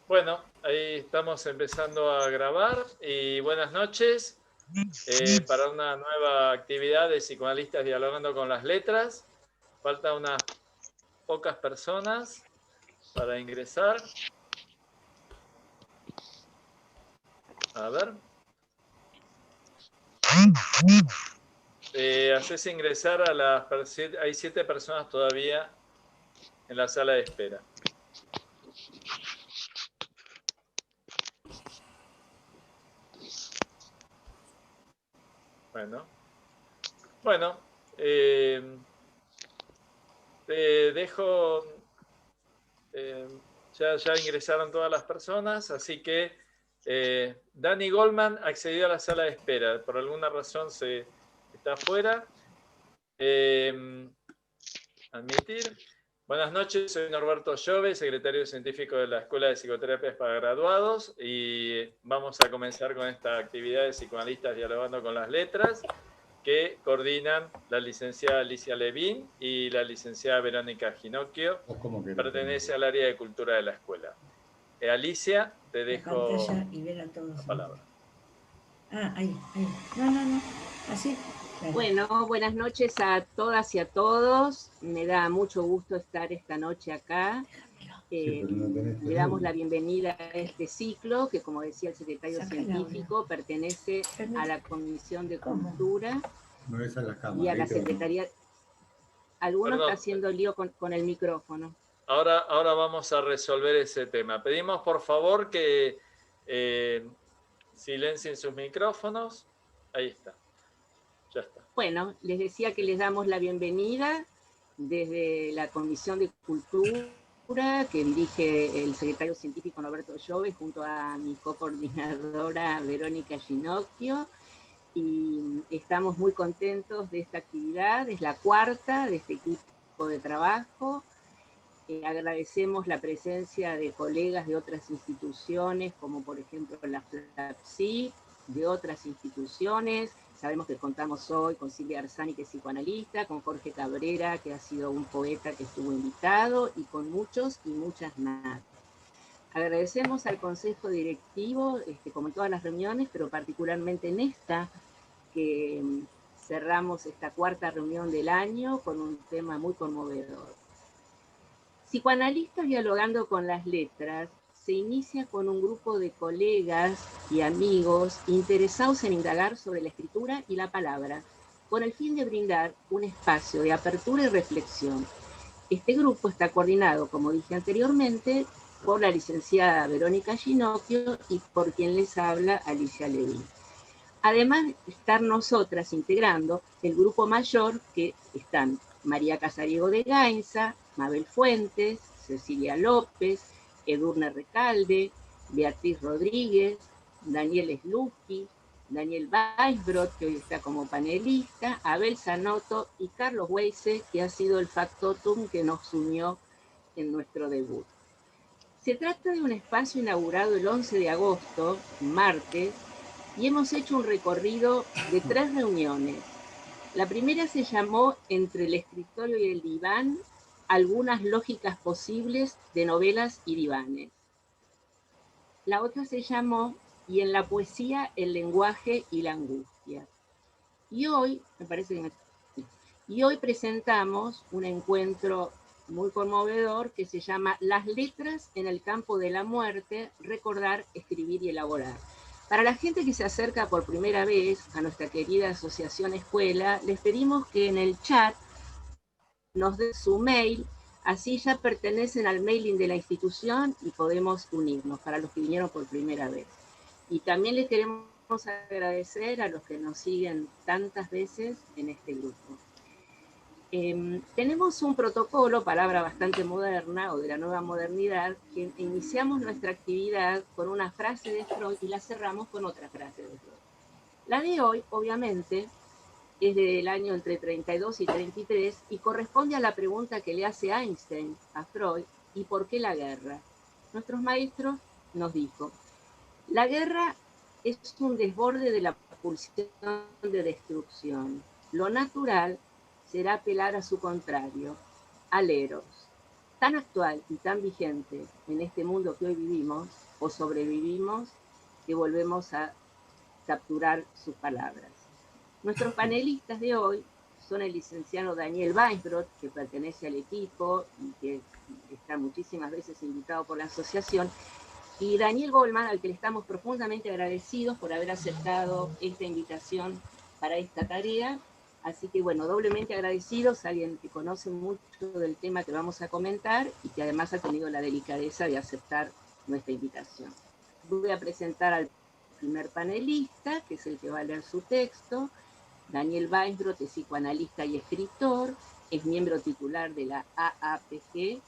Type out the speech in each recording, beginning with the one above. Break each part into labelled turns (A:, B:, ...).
A: Bueno, ahí estamos empezando a grabar y buenas noches para una nueva actividad de psicoanalistas dialogando con las letras. Faltan unas pocas personas para ingresar. A ver. Haces ingresar a las... Hay 7 personas todavía en la sala de espera. Bueno, te dejo, ya ingresaron todas las personas, así que Dani Goldman accedió a la sala de espera, por alguna razón está afuera. Admitir. Buenas noches, soy Norberto Llove, secretario científico de la Escuela de Psicoterapias para Graduados, y vamos a comenzar con esta actividad de psicoanalistas dialogando con las letras, que coordinan la licenciada Alicia Levín y la licenciada Verónica Ginocchio. Pertenece al área de cultura de la escuela. Alicia, te dejo
B: y ver a todos
A: la palabra.
B: Ahí. No. Así.
C: Claro. Bueno, buenas noches a todas y a todos. Me da mucho gusto estar esta noche acá. Le damos la bienvenida a este ciclo que, como decía el secretario científico, pertenece a la Comisión de Cultura y a la Secretaría. Algunos están haciendo lío con el micrófono.
A: Ahora vamos a resolver ese tema. Pedimos, por favor, que silencien sus micrófonos. Ahí está. Ya está.
C: Bueno, les decía que les damos la bienvenida desde la Comisión de Cultura que dirige el secretario científico Norberto Llove junto a mi cocoordinadora Verónica Ginocchio, y estamos muy contentos de esta actividad. Es la cuarta de este equipo de trabajo. Agradecemos la presencia de colegas de otras instituciones, como por ejemplo la FLAPSIC, de otras instituciones. Sabemos que contamos hoy con Silvia Arzani, que es psicoanalista, con Jorge Cabrera, que ha sido un poeta que estuvo invitado, y con muchos y muchas más. Agradecemos al Consejo Directivo, como en todas las reuniones, pero particularmente en esta, que cerramos esta cuarta reunión del año con un tema muy conmovedor. Psicoanalistas dialogando con las letras se inicia con un grupo de colegas y amigos interesados en indagar sobre la escritura y la palabra, con el fin de brindar un espacio de apertura y reflexión. Este grupo está coordinado, como dije anteriormente, por la licenciada Verónica Ginocchio y por quien les habla, Alicia Levín. Además de estar nosotras integrando el grupo mayor, que están María Casariego de Gainza, Mabel Fuentes, Cecilia López, Edurne Recalde, Beatriz Rodríguez, Daniel Slutsky, Daniel Weisbrot, que hoy está como panelista, Abel Zanotto y Carlos Weise, que ha sido el factotum que nos unió en nuestro debut. Se trata de un espacio inaugurado el 11 de agosto, martes, y hemos hecho un recorrido de 3 reuniones. La primera se llamó Entre el escritorio y el diván, algunas lógicas posibles de novelas y divanes. La otra se llamó Y en la poesía, el lenguaje y la angustia. Y hoy, hoy presentamos un encuentro muy conmovedor que se llama Las letras en el campo de la muerte, recordar, escribir y elaborar. Para la gente que se acerca por primera vez a nuestra querida Asociación Escuela, les pedimos que en el chat nos den su mail, así ya pertenecen al mailing de la institución y podemos unirnos para los que vinieron por primera vez. Y también les queremos agradecer a los que nos siguen tantas veces en este grupo. Tenemos un protocolo, palabra bastante moderna o de la nueva modernidad, que iniciamos nuestra actividad con una frase de Freud y la cerramos con otra frase de Freud. La de hoy, obviamente, es del año entre 32 y 33 y corresponde a la pregunta que le hace Einstein a Freud: ¿y por qué la guerra? Nuestros maestros nos dijo: la guerra es un desborde de la pulsión de destrucción. Lo natural será apelar a su contrario, al eros. tan actual y tan vigente en este mundo que hoy vivimos, o sobrevivimos, que volvemos a capturar sus palabras. Nuestros panelistas de hoy son el licenciado Daniel Weinsbrot, que pertenece al equipo y que está muchísimas veces invitado por la asociación, y Daniel Goldman, al que le estamos profundamente agradecidos por haber aceptado esta invitación para esta tarea. Así que, bueno, doblemente agradecidos, alguien que conoce mucho del tema que vamos a comentar y que además ha tenido la delicadeza de aceptar nuestra invitación. Voy a presentar al primer panelista, que es el que va a leer su texto. Daniel Weinsbrot es psicoanalista y escritor, es miembro titular de la AAPG,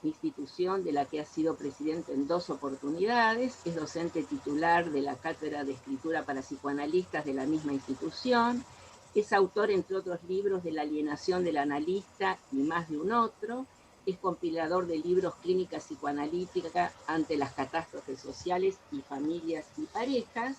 C: institución de la que ha sido presidente en 2 oportunidades, es docente titular de la Cátedra de Escritura para Psicoanalistas de la misma institución, es autor, entre otros libros, de La alienación del analista y más de un otro, es compilador de libros Clínica psicoanalítica ante las catástrofes sociales y familias y parejas,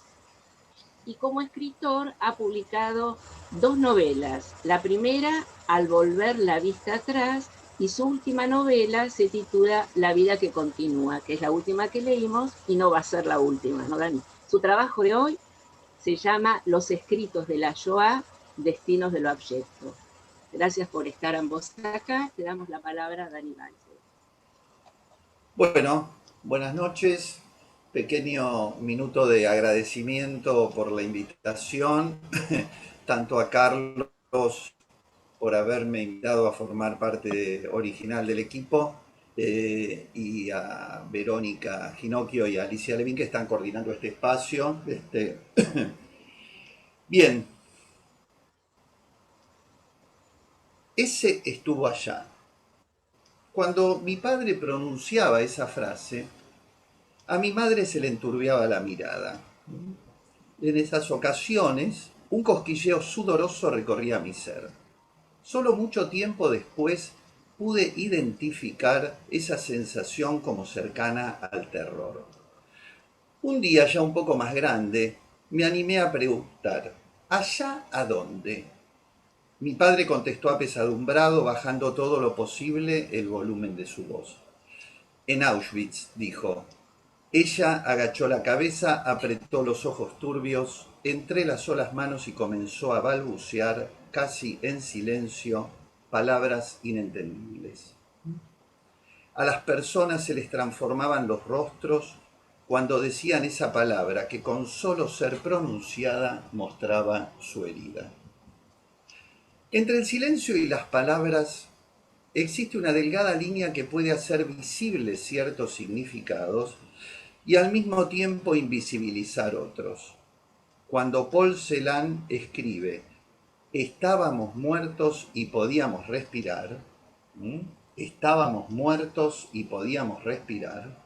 C: y como escritor ha publicado 2 novelas. La primera, Al volver la vista atrás, y su última novela se titula La vida que continúa, que es la última que leímos y no va a ser la última, ¿no, Dani? Su trabajo de hoy se llama Los escritos de la Shoah, destinos de lo abyecto. Gracias por estar ambos acá. Te damos la palabra a Dani Weinsbrot.
D: Bueno, buenas noches. Pequeño minuto de agradecimiento por la invitación, tanto a Carlos por haberme invitado a formar parte original del equipo, y a Verónica Ginocchio y a Alicia Levin, que están coordinando este espacio. Bien, ese estuvo allá. Cuando mi padre pronunciaba esa frase, a mi madre se le enturbiaba la mirada. En esas ocasiones, un cosquilleo sudoroso recorría mi ser. Solo mucho tiempo después pude identificar esa sensación como cercana al terror. Un día, ya un poco más grande, me animé a preguntar: ¿allá a dónde? Mi padre contestó apesadumbrado, bajando todo lo posible el volumen de su voz. En Auschwitz, dijo. Ella agachó la cabeza, apretó los ojos turbios, entrelazó las manos y comenzó a balbucear, casi en silencio, palabras inentendibles. A las personas se les transformaban los rostros cuando decían esa palabra que con solo ser pronunciada mostraba su herida. Entre el silencio y las palabras existe una delgada línea que puede hacer visibles ciertos significados y al mismo tiempo invisibilizar otros. Cuando Paul Celan escribe «Estábamos muertos y podíamos respirar», estábamos muertos y podíamos respirar,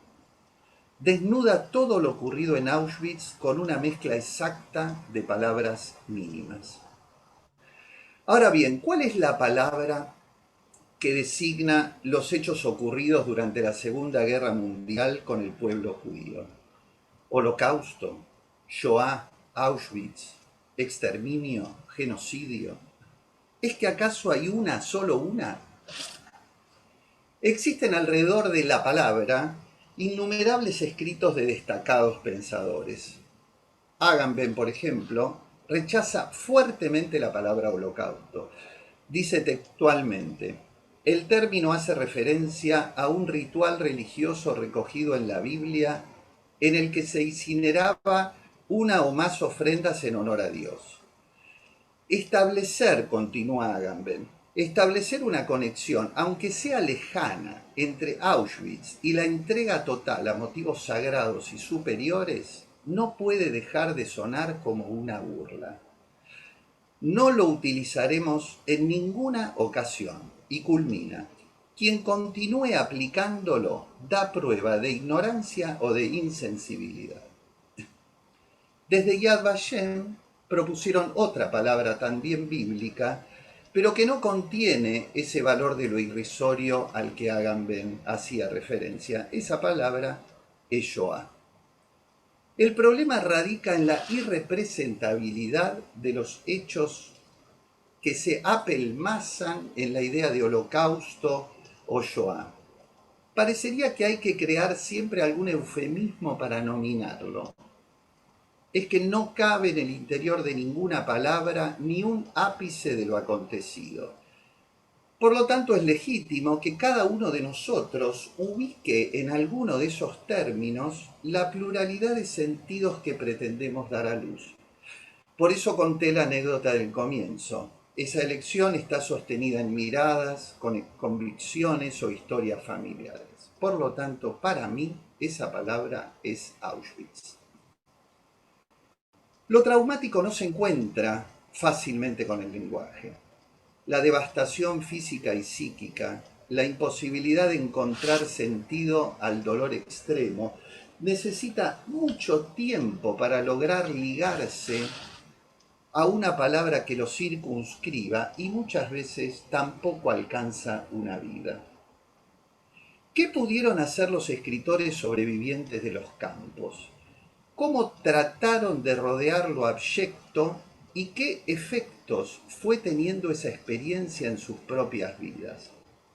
D: desnuda todo lo ocurrido en Auschwitz con una mezcla exacta de palabras mínimas. Ahora bien, ¿cuál es la palabra que designa los hechos ocurridos durante la Segunda Guerra Mundial con el pueblo judío? Holocausto, Shoah, Auschwitz, exterminio, genocidio. ¿Es que acaso hay una, solo una? Existen alrededor de la palabra innumerables escritos de destacados pensadores. Agamben, por ejemplo, rechaza fuertemente la palabra holocausto. Dice textualmente: el término hace referencia a un ritual religioso recogido en la Biblia en el que se incineraba una o más ofrendas en honor a Dios. Establecer, continúa Agamben, establecer una conexión, aunque sea lejana, entre Auschwitz y la entrega total a motivos sagrados y superiores, no puede dejar de sonar como una burla. No lo utilizaremos en ninguna ocasión, y culmina: quien continúe aplicándolo da prueba de ignorancia o de insensibilidad. Desde Yad Vashem propusieron otra palabra también bíblica, pero que no contiene ese valor de lo irrisorio al que Agamben hacía referencia. Esa palabra es Shoah. El problema radica en la irrepresentabilidad de los hechos que se apelmazan en la idea de holocausto o Shoah. parecería que hay que crear siempre algún eufemismo para nominarlo. Es que no cabe en el interior de ninguna palabra ni un ápice de lo acontecido. Por lo tanto, es legítimo que cada uno de nosotros ubique en alguno de esos términos la pluralidad de sentidos que pretendemos dar a luz. Por eso conté la anécdota del comienzo. Esa elección está sostenida en miradas, convicciones o historias familiares. Por lo tanto, para mí, esa palabra es Auschwitz. Lo traumático no se encuentra fácilmente con el lenguaje. La devastación física y psíquica, la imposibilidad de encontrar sentido al dolor extremo, necesita mucho tiempo para lograr ligarse a una palabra que lo circunscriba y muchas veces tampoco alcanza una vida. ¿Qué pudieron hacer los escritores sobrevivientes de los campos? ¿Cómo trataron de rodear lo abyecto y qué efectos fue teniendo esa experiencia en sus propias vidas?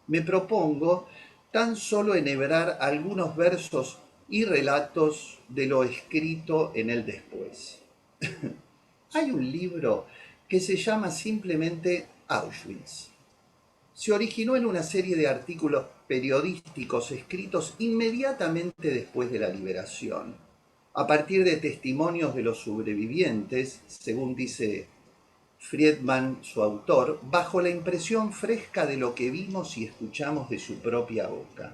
D: Me propongo tan solo enhebrar algunos versos y relatos de lo escrito en el después. Hay un libro que se llama simplemente Auschwitz. Se originó en una serie de artículos periodísticos escritos inmediatamente después de la liberación, a partir de testimonios de los sobrevivientes, según dice Friedman, su autor, bajo la impresión fresca de lo que vimos y escuchamos de su propia boca.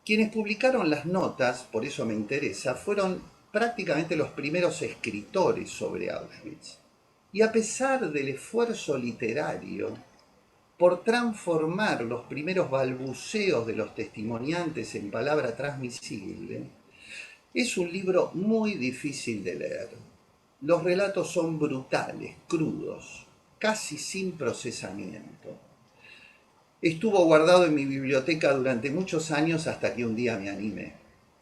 D: Quienes publicaron las notas, por eso me interesa, fueron prácticamente los primeros escritores sobre Auschwitz. Y a pesar del esfuerzo literario por transformar los primeros balbuceos de los testimoniantes en palabra transmisible, es un libro muy difícil de leer. Los relatos son brutales, crudos, casi sin procesamiento. Estuvo guardado en mi biblioteca durante muchos años hasta que un día me animé.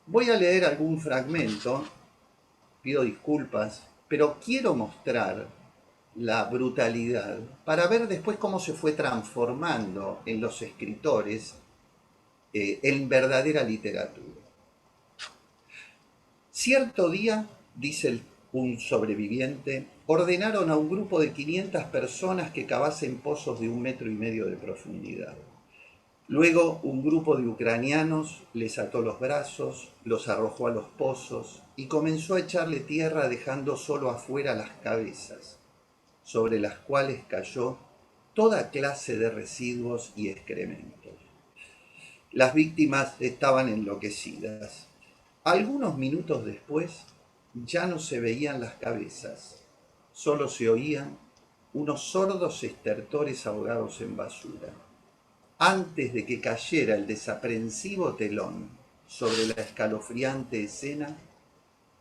D: Voy a leer algún fragmento, pido disculpas, pero quiero mostrar la brutalidad para ver después cómo se fue transformando en los escritores en verdadera literatura. Cierto día, dice un sobreviviente, ordenaron a un grupo de 500 personas que cavasen pozos de 1,5 metros de profundidad. Luego un grupo de ucranianos les ató los brazos, los arrojó a los pozos y comenzó a echarle tierra dejando solo afuera las cabezas, sobre las cuales cayó toda clase de residuos y excrementos. Las víctimas estaban enloquecidas. Algunos minutos después ya no se veían las cabezas, solo se oían unos sordos estertores ahogados en basura. Antes de que cayera el desaprensivo telón sobre la escalofriante escena,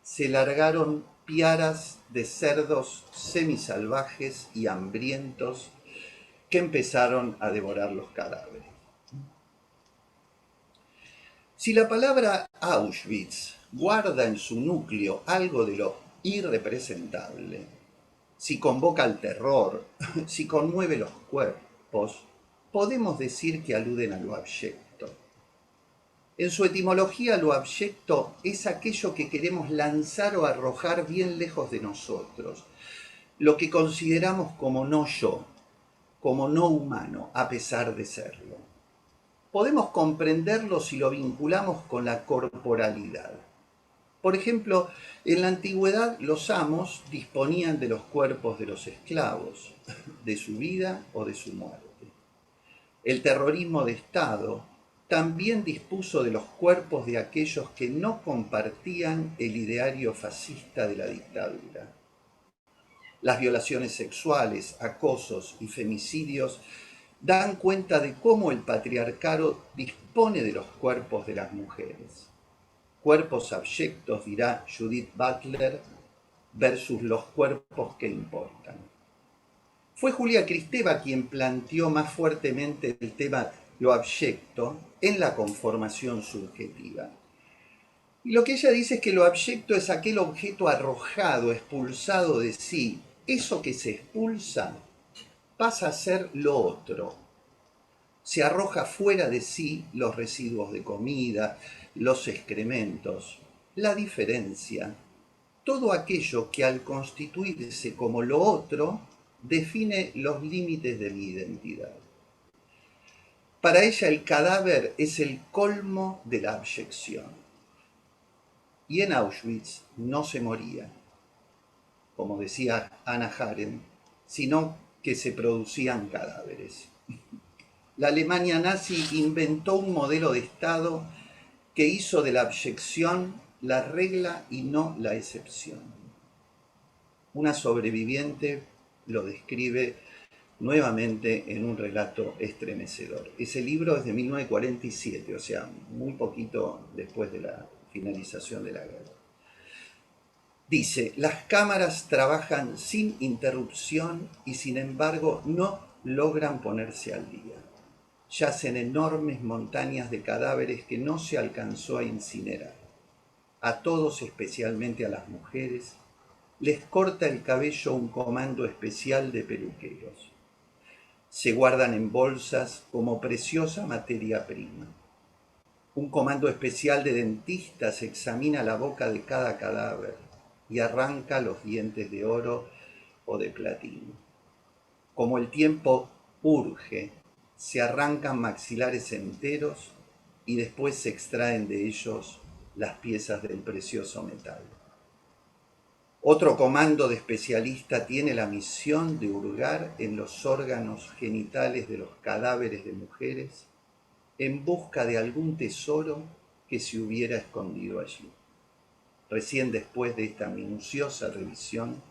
D: se largaron piaras de cerdos semisalvajes y hambrientos que empezaron a devorar los cadáveres. Si la palabra Auschwitz guarda en su núcleo algo de lo irrepresentable, si convoca al terror, si conmueve los cuerpos, podemos decir que aluden a lo abyecto. En su etimología, lo abyecto es aquello que queremos lanzar o arrojar bien lejos de nosotros, lo que consideramos como no yo, como no humano, a pesar de serlo. Podemos comprenderlo si lo vinculamos con la corporalidad. Por ejemplo, en la antigüedad los amos disponían de los cuerpos de los esclavos, de su vida o de su muerte. El terrorismo de Estado también dispuso de los cuerpos de aquellos que no compartían el ideario fascista de la dictadura. Las violaciones sexuales, acosos y femicidios dan cuenta de cómo el patriarcado dispone de los cuerpos de las mujeres. Cuerpos abyectos, dirá Judith Butler, versus los cuerpos que importan. Fue Julia Kristeva quien planteó más fuertemente el tema lo abyecto en la conformación subjetiva. Y lo que ella dice es que lo abyecto es aquel objeto arrojado, expulsado de sí. Eso que se expulsa pasa a ser lo otro. se arroja fuera de sí los residuos de comida, los excrementos, la diferencia, todo aquello que al constituirse como lo otro define los límites de mi identidad. Para ella el cadáver es el colmo de la abyección. Y en Auschwitz no se moría, como decía Hannah Arendt, sino que se producían cadáveres. La Alemania nazi inventó un modelo de Estado que hizo de la abyección la regla y no la excepción. Una sobreviviente lo describe nuevamente en un relato estremecedor. Ese libro es de 1947, o sea, muy poquito después de la finalización de la guerra. Dice, las cámaras trabajan sin interrupción y sin embargo no logran ponerse al día. Yacen enormes montañas de cadáveres que no se alcanzó a incinerar. A todos, especialmente a las mujeres, les corta el cabello un comando especial de peluqueros. Se guardan en bolsas como preciosa materia prima. Un comando especial de dentistas examina la boca de cada cadáver y arranca los dientes de oro o de platino. Como el tiempo urge, se arrancan maxilares enteros y después se extraen de ellos las piezas del precioso metal. Otro comando de especialistas tiene la misión de hurgar en los órganos genitales de los cadáveres de mujeres en busca de algún tesoro que se hubiera escondido allí. Recién después de esta minuciosa revisión,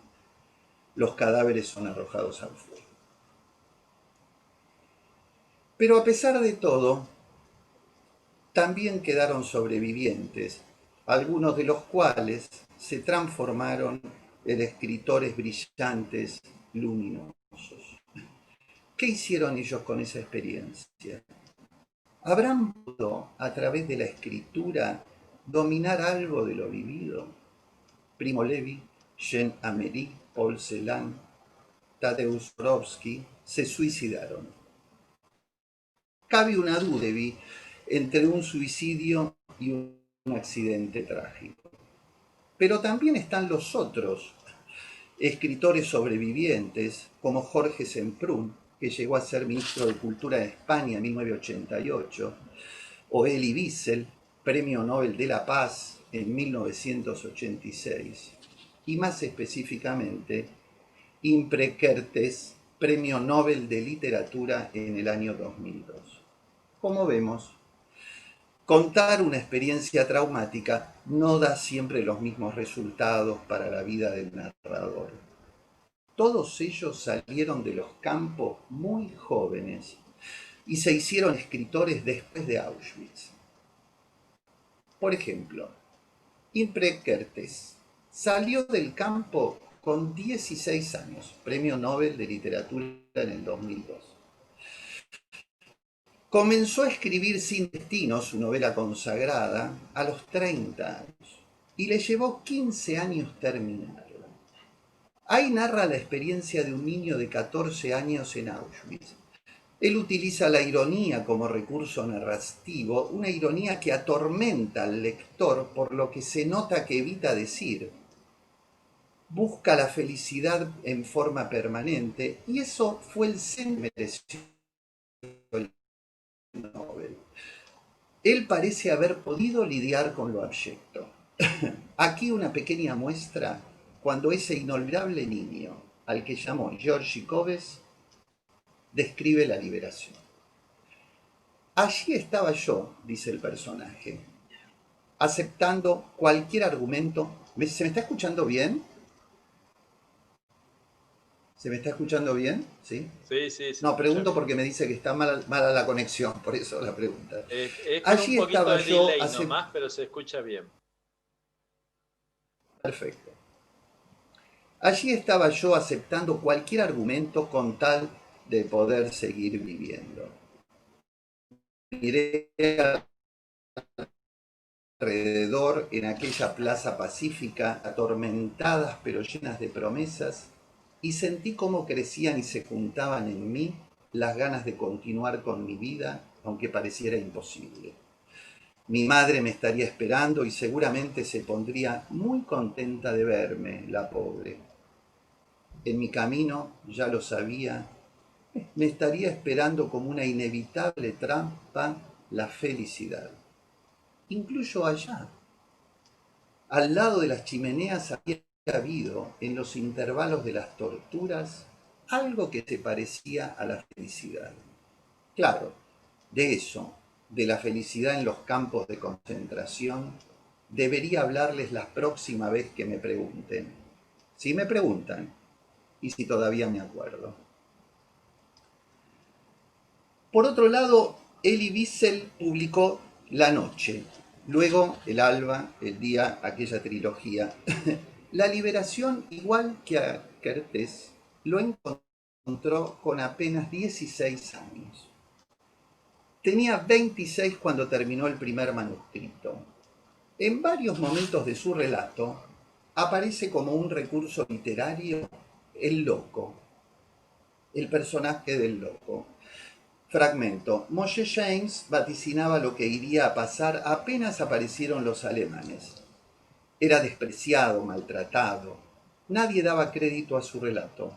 D: los cadáveres son arrojados al fuego. Pero a pesar de todo, también quedaron sobrevivientes, algunos de los cuales se transformaron en escritores brillantes, luminosos. ¿Qué hicieron ellos con esa experiencia? ¿Habrán podido, a través de la escritura, dominar algo de lo vivido? Primo Levi, Jean Améry, Paul Celan, Tadeusz Borowski se suicidaron. Cabe una duda entre un suicidio y un accidente trágico. Pero también están los otros escritores sobrevivientes, como Jorge Semprún, que llegó a ser ministro de Cultura de España en 1988, o Elie Wiesel, Premio Nobel de la Paz en 1986, y más específicamente, Imre Kertész, Premio Nobel de Literatura en el año 2002. Como vemos, contar una experiencia traumática no da siempre los mismos resultados para la vida del narrador. Todos ellos salieron de los campos muy jóvenes y se hicieron escritores después de Auschwitz. Por ejemplo, Imre Kertész salió del campo con 16 años, Premio Nobel de Literatura en el 2002. Comenzó a escribir Sin Destino, su novela consagrada, a los 30 años y le llevó 15 años terminarla. Ahí narra la experiencia de un niño de 14 años en Auschwitz. Él utiliza la ironía como recurso narrativo, una ironía que atormenta al lector por lo que se nota que evita decir. Busca la felicidad en forma permanente y eso fue el centro que mereció el Nobel. Él parece haber podido lidiar con lo abyecto. Aquí una pequeña muestra cuando ese inolvidable niño, al que llamó Georgi Koves, describe la liberación. Allí estaba yo, dice el personaje, aceptando cualquier argumento. ¿Se me está escuchando bien? ¿Se me está escuchando bien? ¿Sí?
A: Sí.
D: No, pregunto porque me dice que está mala la conexión, por eso la pregunta.
A: Es con
D: Allí
A: un poquito
D: estaba
A: de
D: yo
A: delay nomás, pero se escucha bien.
D: Perfecto. Allí estaba yo aceptando cualquier argumento con tal de poder seguir viviendo. Miré alrededor en aquella plaza pacífica, atormentadas pero llenas de promesas, y sentí cómo crecían y se juntaban en mí las ganas de continuar con mi vida, aunque pareciera imposible. Mi madre me estaría esperando y seguramente se pondría muy contenta de verme, la pobre. En mi camino, ya lo sabía, me estaría esperando como una inevitable trampa la felicidad. Incluso allá, al lado de las chimeneas, había habido, en los intervalos de las torturas, algo que se parecía a la felicidad. Claro, de eso, de la felicidad en los campos de concentración, debería hablarles la próxima vez que me pregunten. Si me preguntan, y si todavía me acuerdo. Por otro lado, Elie Wiesel publicó La noche, luego El alba, El día, aquella trilogía. La liberación, igual que a Kertész, lo encontró con apenas 16 años. Tenía 26 cuando terminó el primer manuscrito. En varios momentos de su relato aparece como un recurso literario el loco, el personaje del loco. Fragmento. Moshe James vaticinaba lo que iría a pasar apenas aparecieron los alemanes. Era despreciado, maltratado. Nadie daba crédito a su relato.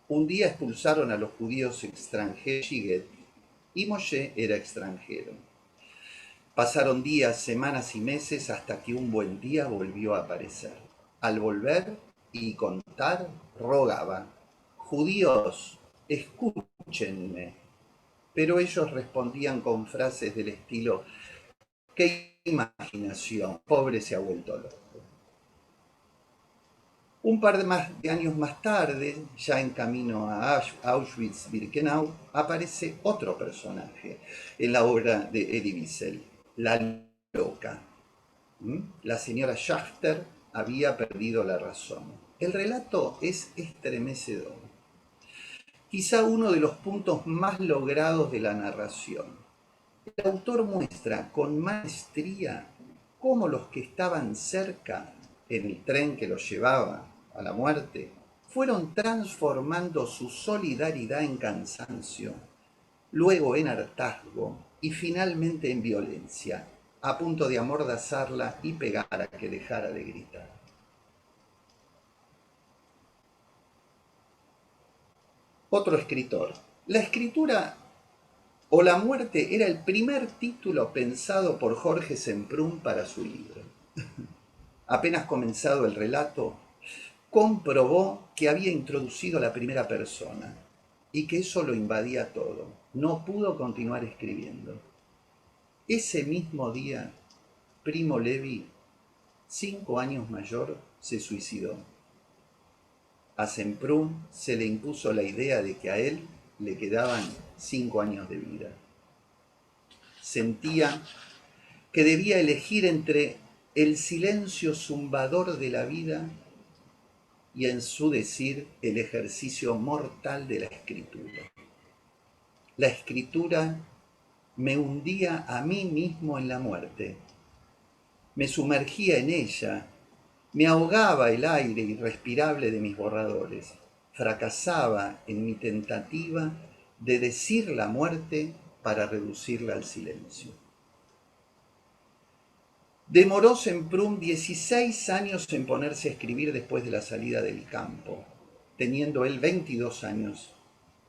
D: Un día expulsaron a los judíos extranjeros Shiget, y Moshe era extranjero. Pasaron días, semanas y meses hasta que un buen día volvió a aparecer. Al volver y contar, rogaba: judíos, escúchenme. Pero ellos respondían con frases del estilo: ¡qué imaginación! Pobre se ha vuelto loco. Un par de años más tarde, ya en camino a Auschwitz-Birkenau, aparece otro personaje en la obra de Elie Wiesel, la loca. La señora Schachter había perdido la razón. El relato es estremecedor. Quizá uno de los puntos más logrados de la narración. El autor muestra con maestría cómo los que estaban cerca, en el tren que los llevaba a la muerte, fueron transformando su solidaridad en cansancio, luego en hartazgo y finalmente en violencia, a punto de amordazarla y pegar a que dejara de gritar. Otro escritor. La escritura o la muerte era el primer título pensado por Jorge Semprún para su libro. Apenas comenzado el relato, comprobó que había introducido la primera persona y que eso lo invadía todo. No pudo continuar escribiendo. Ese mismo día, Primo Levi, 5 años mayor, se suicidó. A Semprún se le impuso la idea de que a él le quedaban 5 años de vida. Sentía que debía elegir entre el silencio zumbador de la vida y, en su decir, el ejercicio mortal de la escritura. La escritura me hundía a mí mismo en la muerte, me sumergía en ella, me ahogaba el aire irrespirable de mis borradores, fracasaba en mi tentativa de decir la muerte para reducirla al silencio. Demoró Semprún 16 años en ponerse a escribir después de la salida del campo, teniendo él 22 años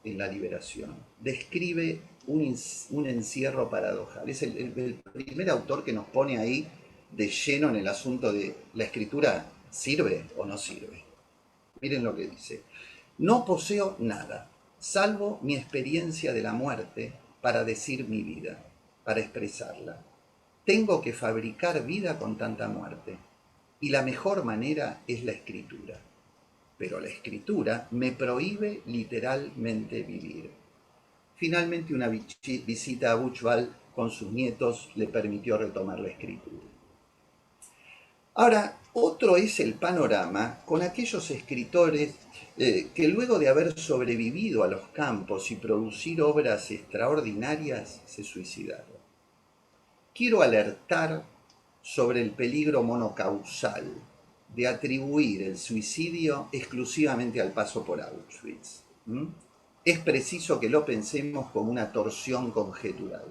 D: en la liberación. Describe un encierro paradojal. Es el primer autor que nos pone ahí de lleno en el asunto de la escritura, ¿sirve o no sirve? Miren lo que dice. No poseo nada, salvo mi experiencia de la muerte para decir mi vida, para expresarla. Tengo que fabricar vida con tanta muerte, y la mejor manera es la escritura. Pero la escritura me prohíbe literalmente vivir. Finalmente, una visita a Buchwald con sus nietos le permitió retomar la escritura. Ahora, otro es el panorama con aquellos escritores que luego de haber sobrevivido a los campos y producir obras extraordinarias, se suicidaron. Quiero alertar sobre el peligro monocausal de atribuir el suicidio exclusivamente al paso por Auschwitz. Es preciso que lo pensemos como una torsión conjetural.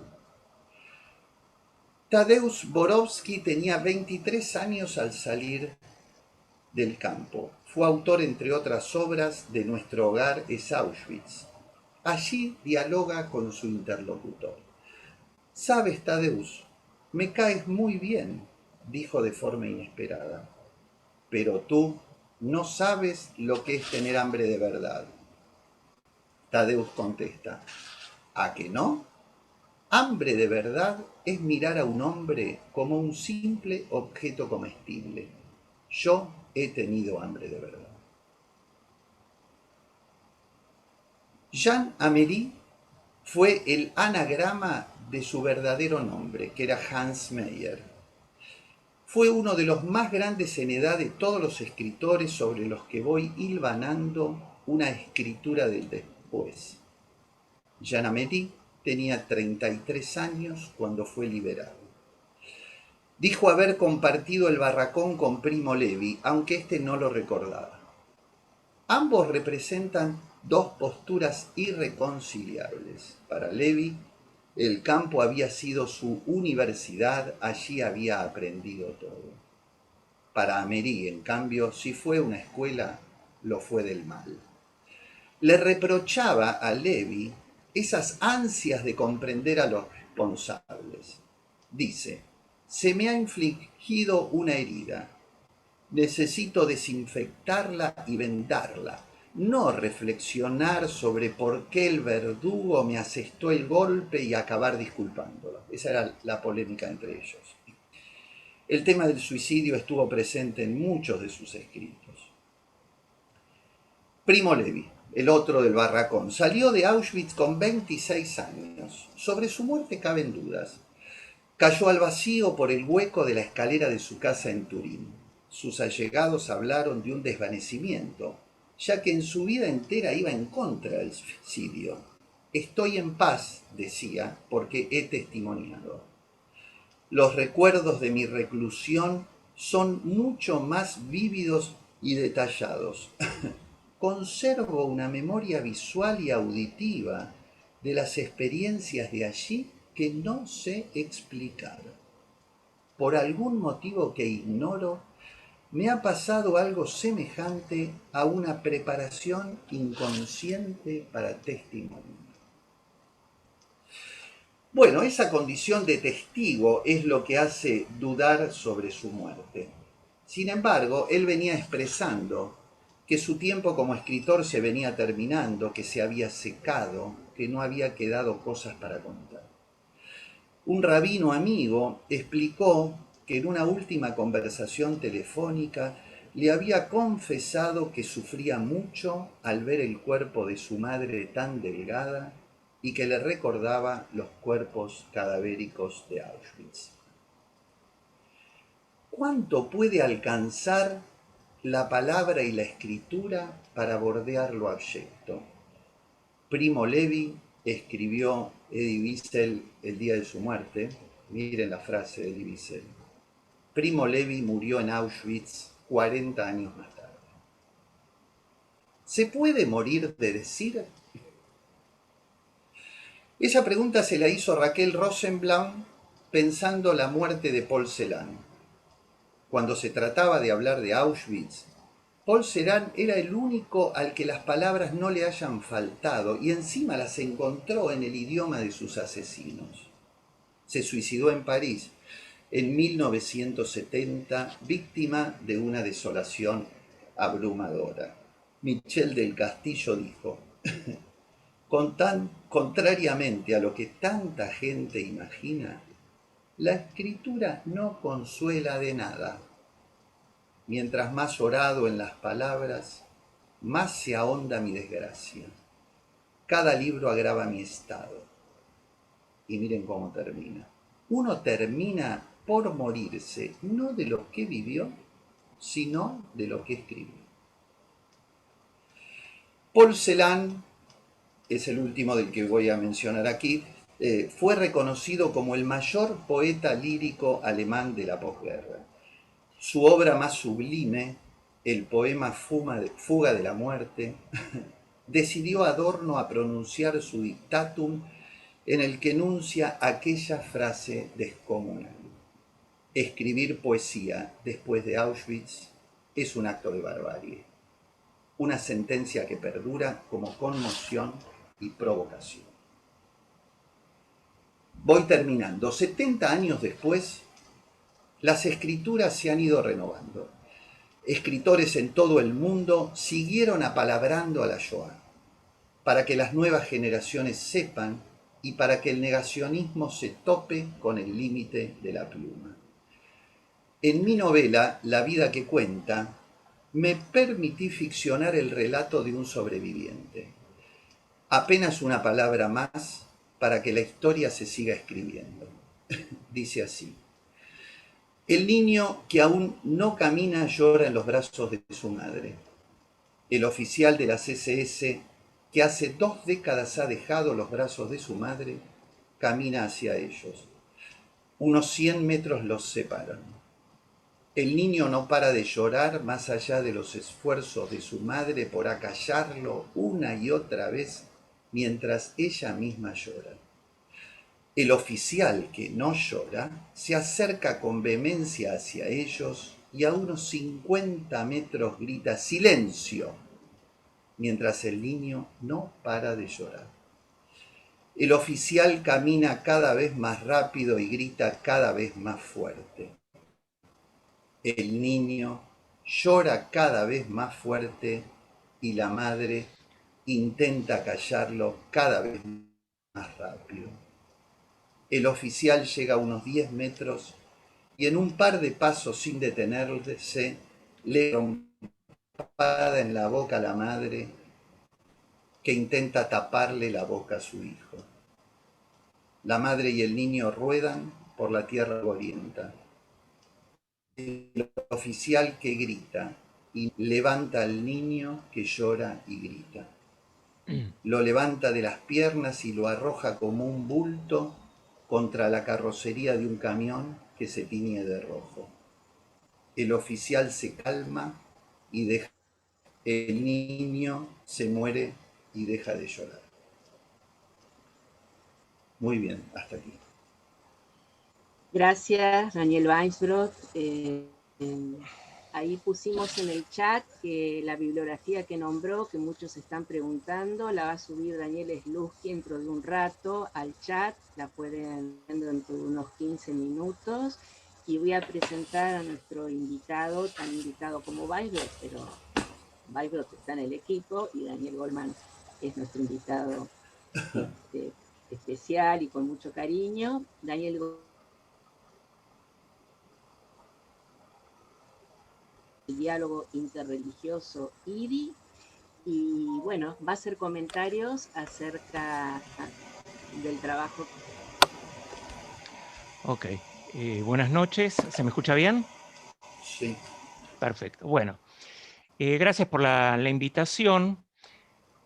D: Tadeusz Borowski tenía 23 años al salir del campo. Fue autor, entre otras obras, de Nuestro hogar es Auschwitz. Allí dialoga con su interlocutor. «Sabes, Tadeusz, me caes muy bien», dijo de forma inesperada. «Pero tú no sabes lo que es tener hambre de verdad». Tadeusz contesta: «¿A que no? Hambre de verdad es mirar a un hombre como un simple objeto comestible. Yo he tenido hambre de verdad». Jean Améry fue el anagrama de su verdadero nombre, que era Hans Meyer. Fue uno de los más grandes en edad de todos los escritores sobre los que voy hilvanando una escritura del después. Jean Améry tenía 33 años cuando fue liberado. Dijo haber compartido el barracón con Primo Levi, aunque éste no lo recordaba. Ambos representan dos posturas irreconciliables. Para Levi, el campo había sido su universidad, allí había aprendido todo. Para Améry, en cambio, si fue una escuela, lo fue del mal. Le reprochaba a Levi esas ansias de comprender a los responsables. Dice: «Se me ha infligido una herida. Necesito desinfectarla y vendarla, no reflexionar sobre por qué el verdugo me asestó el golpe y acabar disculpándolo». Esa era la polémica entre ellos. El tema del suicidio estuvo presente en muchos de sus escritos. Primo Levi, el otro del barracón, salió de Auschwitz con 26 años. Sobre su muerte caben dudas. Cayó al vacío por el hueco de la escalera de su casa en Turín. Sus allegados hablaron de un desvanecimiento, ya que en su vida entera iba en contra del suicidio. «Estoy en paz», decía, «porque he testimoniado. Los recuerdos de mi reclusión son mucho más vívidos y detallados. Conservo una memoria visual y auditiva de las experiencias de allí que no sé explicar. Por algún motivo que ignoro, me ha pasado algo semejante a una preparación inconsciente para testimonio». Bueno, esa condición de testigo es lo que hace dudar sobre su muerte. Sin embargo, él venía expresando que su tiempo como escritor se venía terminando, que se había secado, que no había quedado cosas para contar. Un rabino amigo explicó que en una última conversación telefónica le había confesado que sufría mucho al ver el cuerpo de su madre tan delgada y que le recordaba los cuerpos cadavéricos de Auschwitz. ¿Cuánto puede alcanzar la palabra y la escritura para bordear lo abyecto? Primo Levi escribió Elie Wiesel el día de su muerte. Miren la frase de Elie Wiesel: «Primo Levi murió en Auschwitz 40 años más tarde». ¿Se puede morir de decir? Esa pregunta se la hizo Raquel Rosenblaum pensando la muerte de Paul Celan. Cuando se trataba de hablar de Auschwitz, Paul Celan era el único al que las palabras no le hayan faltado y encima las encontró en el idioma de sus asesinos. Se suicidó en París en 1970, víctima de una desolación abrumadora. Michel del Castillo dijo: «Contrariamente a lo que tanta gente imagina, la escritura no consuela de nada. Mientras más orado en las palabras, más se ahonda mi desgracia. Cada libro agrava mi estado». Y miren cómo termina. Uno termina por morirse, no de lo que vivió, sino de lo que escribió. Paul Celan es el último del que voy a mencionar aquí. Fue reconocido como el mayor poeta lírico alemán de la posguerra. Su obra más sublime, el poema Fuga de la muerte, decidió Adorno a pronunciar su dictatum en el que enuncia aquella frase descomunal: escribir poesía después de Auschwitz es un acto de barbarie, una sentencia que perdura como conmoción y provocación. Voy terminando. 70 años después, las escrituras se han ido renovando. Escritores en todo el mundo siguieron apalabrando a la Shoah, para que las nuevas generaciones sepan y para que el negacionismo se tope con el límite de la pluma. En mi novela, La vida que cuenta, me permití ficcionar el relato de un sobreviviente. Apenas una palabra más para que la historia se siga escribiendo. Dice así: el niño que aún no camina llora en los brazos de su madre. El oficial de las SS, que hace 2 décadas ha dejado los brazos de su madre, camina hacia ellos. Unos 100 metros los separan. El niño no para de llorar más allá de los esfuerzos de su madre por acallarlo una y otra vez mientras ella misma llora. El oficial, que no llora, se acerca con vehemencia hacia ellos y a unos 50 metros grita ¡silencio!, mientras el niño no para de llorar. El oficial camina cada vez más rápido y grita cada vez más fuerte. El niño llora cada vez más fuerte y la madre intenta callarlo cada vez más rápido. El oficial llega a unos 10 metros y en un par de pasos sin detenerse le da una trompada en la boca a la madre, que intenta taparle la boca a su hijo. La madre y el niño ruedan por la tierra polvorienta. El oficial que grita y levanta al niño que llora y grita. Lo levanta de las piernas y lo arroja como un bulto contra la carrocería de un camión que se tiñe de rojo. El oficial se calma y deja. El niño se muere y deja de llorar. Muy bien, hasta aquí.
C: Gracias, Daniel Weinsbrod. Ahí pusimos en el chat que la bibliografía que nombró, que muchos están preguntando, la va a subir Daniel Slutsky dentro de un rato al chat. La pueden ver dentro de unos 15 minutos. Y voy a presentar a nuestro invitado, tan invitado como Weinsbrod, pero Weinsbrod está en el equipo y Daniel Goldman es nuestro invitado especial y con mucho cariño. Daniel el diálogo interreligioso IDI, y bueno, va a hacer comentarios acerca del trabajo.
E: Ok, buenas noches, ¿se me escucha bien?
D: Sí.
E: Perfecto, bueno, gracias por la invitación.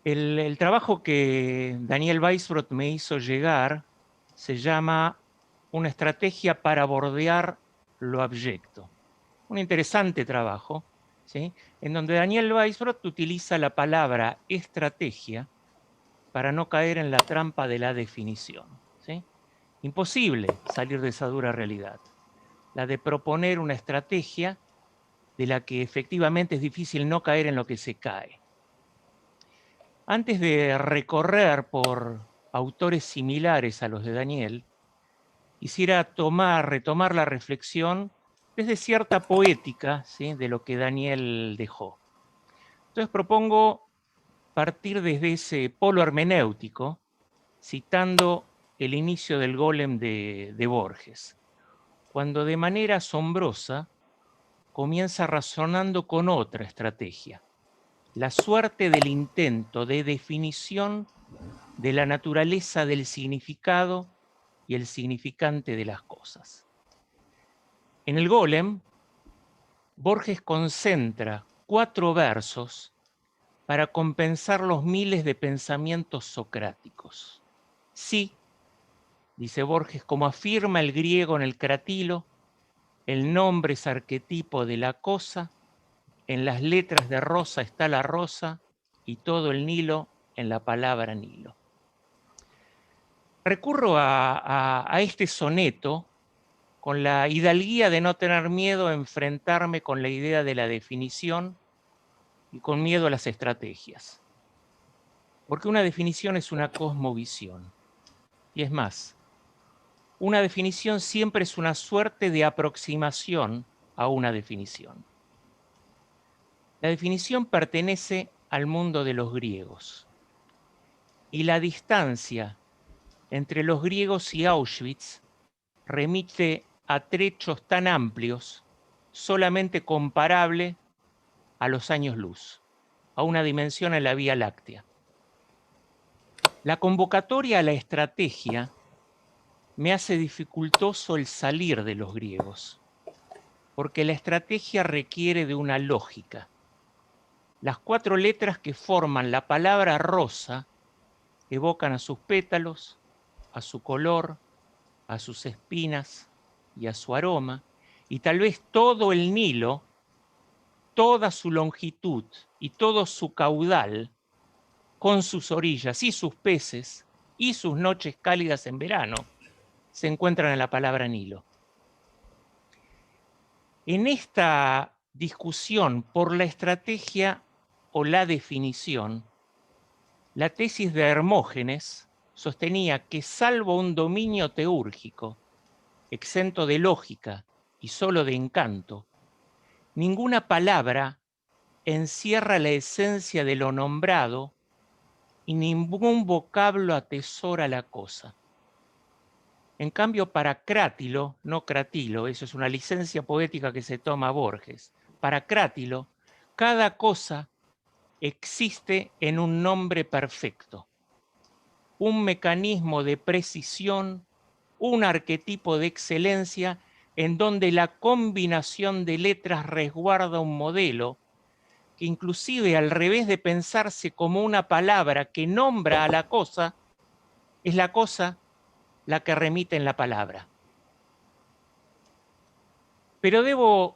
E: El trabajo que Daniel Weinsbrod me hizo llegar se llama Una estrategia para bordear lo abyecto. Un interesante trabajo, ¿sí?, en donde Daniel Weinsbrod utiliza la palabra estrategia para no caer en la trampa de la definición, ¿sí? Imposible salir de esa dura realidad, la de proponer una estrategia de la que efectivamente es difícil no caer en lo que se cae. Antes de recorrer por autores similares a los de Daniel, quisiera retomar la reflexión desde cierta poética, ¿sí?, de lo que Daniel dejó. Entonces propongo partir desde ese polo hermenéutico, citando el inicio del Golem de Borges, cuando de manera asombrosa comienza razonando con otra estrategia, la suerte del intento de definición de la naturaleza del significado y el significante de las cosas. En el Golem, Borges concentra 4 versos para compensar los miles de pensamientos socráticos. Sí, dice Borges, como afirma el griego en el Cratilo, el nombre es arquetipo de la cosa, en las letras de rosa está la rosa y todo el Nilo en la palabra Nilo. Recurro a este soneto con la hidalguía de no tener miedo a enfrentarme con la idea de la definición y con miedo a las estrategias. Porque una definición es una cosmovisión. Y es más, una definición siempre es una suerte de aproximación a una definición. La definición pertenece al mundo de los griegos. Y la distancia entre los griegos y Auschwitz remite a trechos tan amplios, solamente comparable a los años luz, a una dimensión en la Vía Láctea. La convocatoria a la estrategia me hace dificultoso el salir de los griegos, porque la estrategia requiere de una lógica. Las 4 letras que forman la palabra rosa evocan a sus pétalos, a su color, a sus espinas y a su aroma, y tal vez todo el Nilo, toda su longitud y todo su caudal, con sus orillas y sus peces y sus noches cálidas en verano, se encuentran en la palabra Nilo. En esta discusión por la estrategia o la definición, la tesis de Hermógenes sostenía que salvo un dominio teúrgico, exento de lógica y solo de encanto, ninguna palabra encierra la esencia de lo nombrado y ningún vocablo atesora la cosa. En cambio, para Crátilo, no Cratilo, eso es una licencia poética que se toma Borges, para Crátilo, cada cosa existe en un nombre perfecto, un mecanismo de precisión, un arquetipo de excelencia en donde la combinación de letras resguarda un modelo que inclusive al revés de pensarse como una palabra que nombra a la cosa, es la cosa la que remite en la palabra. Pero debo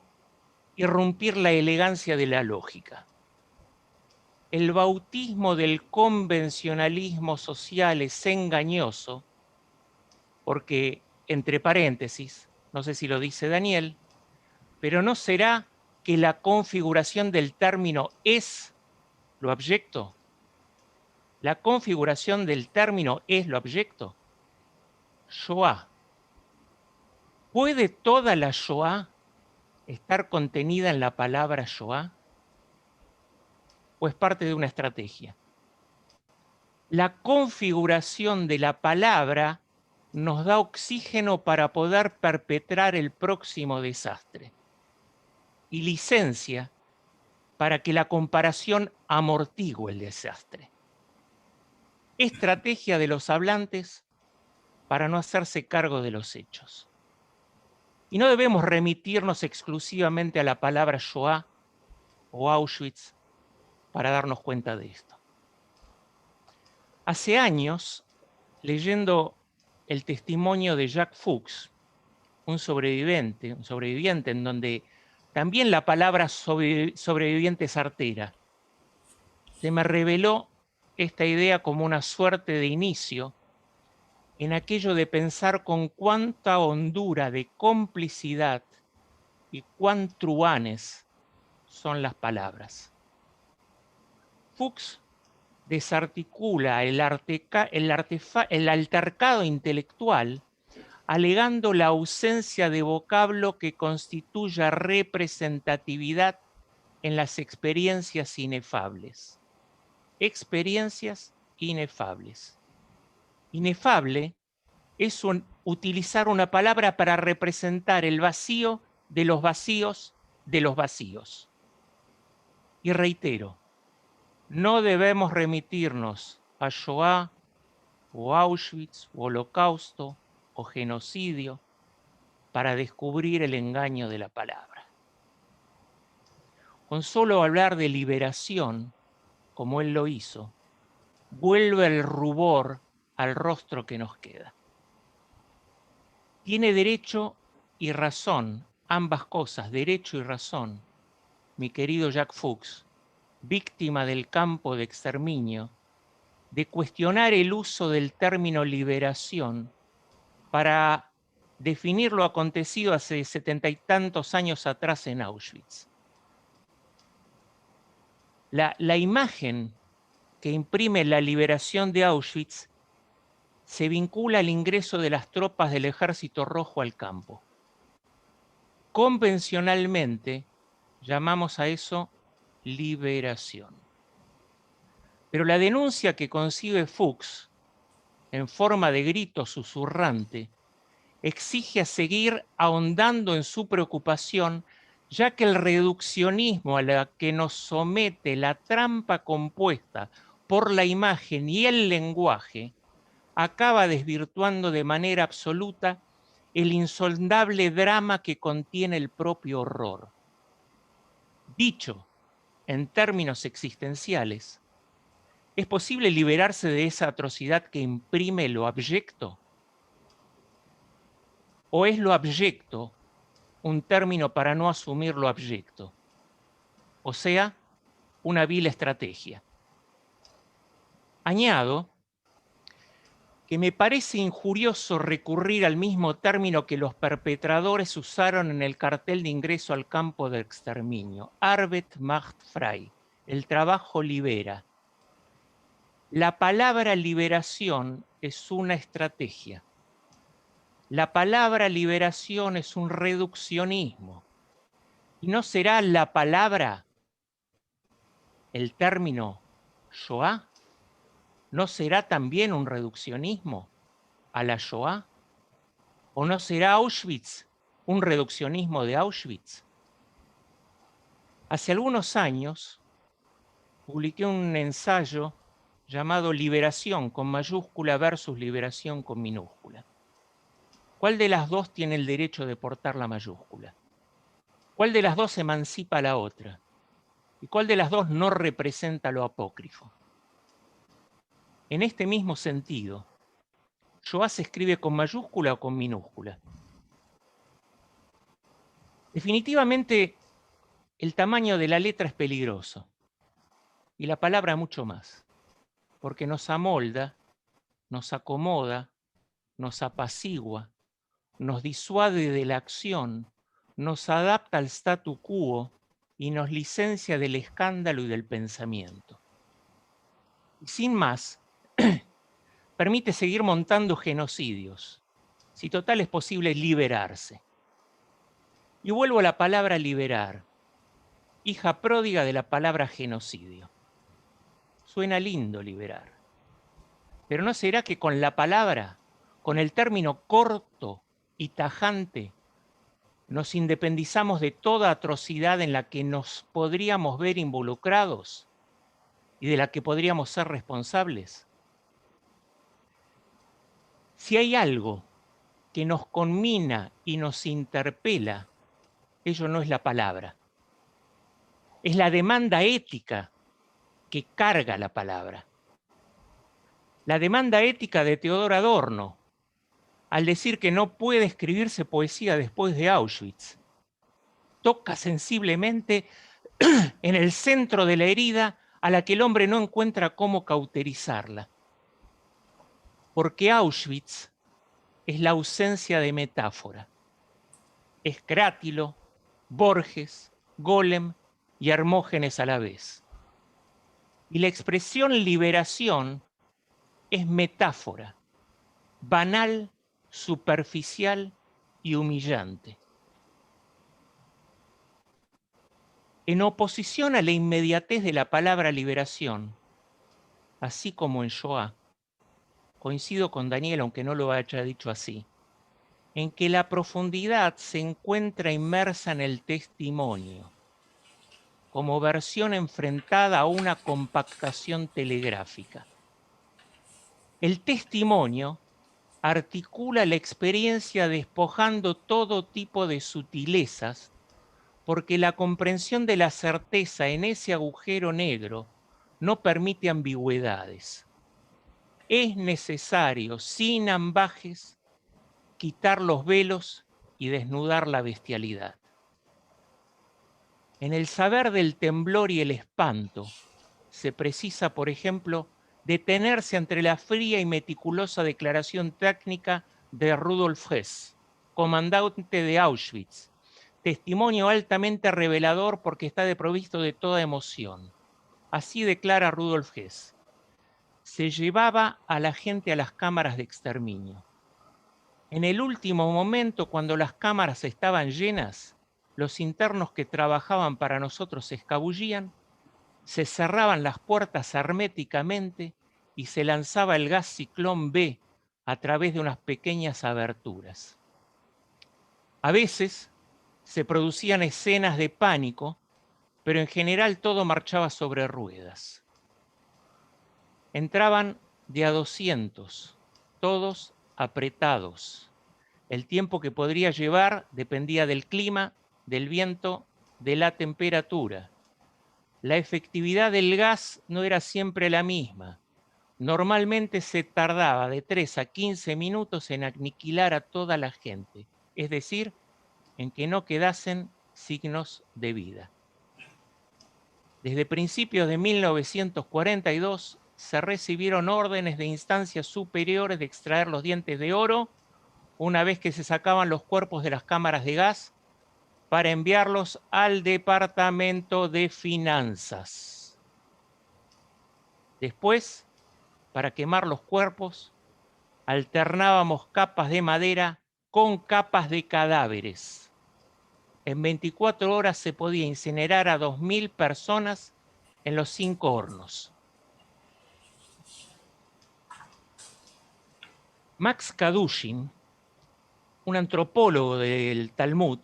E: irrumpir la elegancia de la lógica. El bautismo del convencionalismo social es engañoso porque, entre paréntesis, no sé si lo dice Daniel, pero ¿no será que la configuración del término es lo abyecto? La configuración del término es lo abyecto. Shoah. ¿Puede toda la Shoah estar contenida en la palabra Shoah? ¿O es parte de una estrategia? La configuración de la palabra nos da oxígeno para poder perpetrar el próximo desastre y licencia para que la comparación amortigue el desastre. Estrategia de los hablantes para no hacerse cargo de los hechos. Y no debemos remitirnos exclusivamente a la palabra Shoah o Auschwitz para darnos cuenta de esto. Hace años, leyendo el testimonio de Jacques Fuchs, un sobreviviente en donde también la palabra sobreviviente es artera, se me reveló esta idea como una suerte de inicio en aquello de pensar con cuánta hondura de complicidad y cuán truanes son las palabras. Fuchs desarticula el altercado intelectual alegando la ausencia de vocablo que constituya representatividad en las experiencias inefables. Experiencias inefables. Inefable es utilizar una palabra para representar el vacío de los vacíos de los vacíos. Y reitero, no debemos remitirnos a Shoah o Auschwitz o Holocausto o genocidio para descubrir el engaño de la palabra. Con solo hablar de liberación, como él lo hizo, vuelve el rubor al rostro que nos queda. Tiene derecho y razón, ambas cosas, derecho y razón, mi querido Jacques Fuchs, víctima del campo de exterminio, de cuestionar el uso del término liberación para definir lo acontecido hace 70 y tantos años atrás en Auschwitz. La imagen que imprime la liberación de Auschwitz se vincula al ingreso de las tropas del Ejército Rojo al campo. Convencionalmente llamamos a eso liberación. Pero la denuncia que concibe Fuchs, en forma de grito susurrante, exige a seguir ahondando en su preocupación, ya que el reduccionismo a la que nos somete la trampa compuesta por la imagen y el lenguaje acaba desvirtuando de manera absoluta el insondable drama que contiene el propio horror. Dicho en términos existenciales, ¿es posible liberarse de esa atrocidad que imprime lo abyecto? ¿O es lo abyecto un término para no asumir lo abyecto? O sea, una vil estrategia. Añado que me parece injurioso recurrir al mismo término que los perpetradores usaron en el cartel de ingreso al campo de exterminio. Arbeit macht frei. El trabajo libera. La palabra liberación es una estrategia. La palabra liberación es un reduccionismo. ¿Y no será la palabra, el término Shoah? ¿No será también un reduccionismo a la Shoah? ¿O no será Auschwitz un reduccionismo de Auschwitz? Hace algunos años publiqué un ensayo llamado Liberación con mayúscula versus Liberación con minúscula. ¿Cuál de las dos tiene el derecho de portar la mayúscula? ¿Cuál de las dos emancipa a la otra? ¿Y cuál de las dos no representa lo apócrifo? En este mismo sentido, ¿Shoah se escribe con mayúscula o con minúscula? Definitivamente, el tamaño de la letra es peligroso y la palabra mucho más, porque nos amolda, nos acomoda, nos apacigua, nos disuade de la acción, nos adapta al statu quo y nos licencia del escándalo y del pensamiento. Y sin más, permite seguir montando genocidios, si total es posible liberarse. Y vuelvo a la palabra liberar, hija pródiga de la palabra genocidio. Suena lindo liberar, pero ¿no será que con la palabra, con el término corto y tajante, nos independizamos de toda atrocidad en la que nos podríamos ver involucrados y de la que podríamos ser responsables? Si hay algo que nos conmina y nos interpela, ello no es la palabra. Es la demanda ética que carga la palabra. La demanda ética de Teodor Adorno, al decir que no puede escribirse poesía después de Auschwitz, toca sensiblemente en el centro de la herida a la que el hombre no encuentra cómo cauterizarla. Porque Auschwitz es la ausencia de metáfora. Es Crátilo, Borges, Golem y Hermógenes a la vez. Y la expresión liberación es metáfora, banal, superficial y humillante. En oposición a la inmediatez de la palabra liberación, así como en Shoah, coincido con Daniel, aunque no lo haya dicho así, en que la profundidad se encuentra inmersa en el testimonio, como versión enfrentada a una compactación telegráfica. El testimonio articula la experiencia despojando todo tipo de sutilezas, porque la comprensión de la certeza en ese agujero negro no permite ambigüedades. Es necesario, sin ambajes, quitar los velos y desnudar la bestialidad. En el saber del temblor y el espanto se precisa, por ejemplo, detenerse ante la fría y meticulosa declaración técnica de Rudolf Hess, comandante de Auschwitz, testimonio altamente revelador porque está desprovisto de toda emoción. Así declara Rudolf Hess: se llevaba a la gente a las cámaras de exterminio. En el último momento, cuando las cámaras estaban llenas, los internos que trabajaban para nosotros se escabullían, se cerraban las puertas herméticamente y se lanzaba el gas Ciclón B a través de unas pequeñas aberturas. A veces se producían escenas de pánico, pero en general todo marchaba sobre ruedas. Entraban de a 200, todos apretados. El tiempo que podría llevar dependía del clima, del viento, de la temperatura. La efectividad del gas no era siempre la misma. Normalmente se tardaba de 3 a 15 minutos en aniquilar a toda la gente, es decir, en que no quedasen signos de vida. Desde principios de 1942 se recibieron órdenes de instancias superiores de extraer los dientes de oro una vez que se sacaban los cuerpos de las cámaras de gas para enviarlos al Departamento de Finanzas. Después, para quemar los cuerpos, alternábamos capas de madera con capas de cadáveres. En 24 horas se podía incinerar a 2.000 personas en los 5 hornos. Max Kadushin, un antropólogo del Talmud,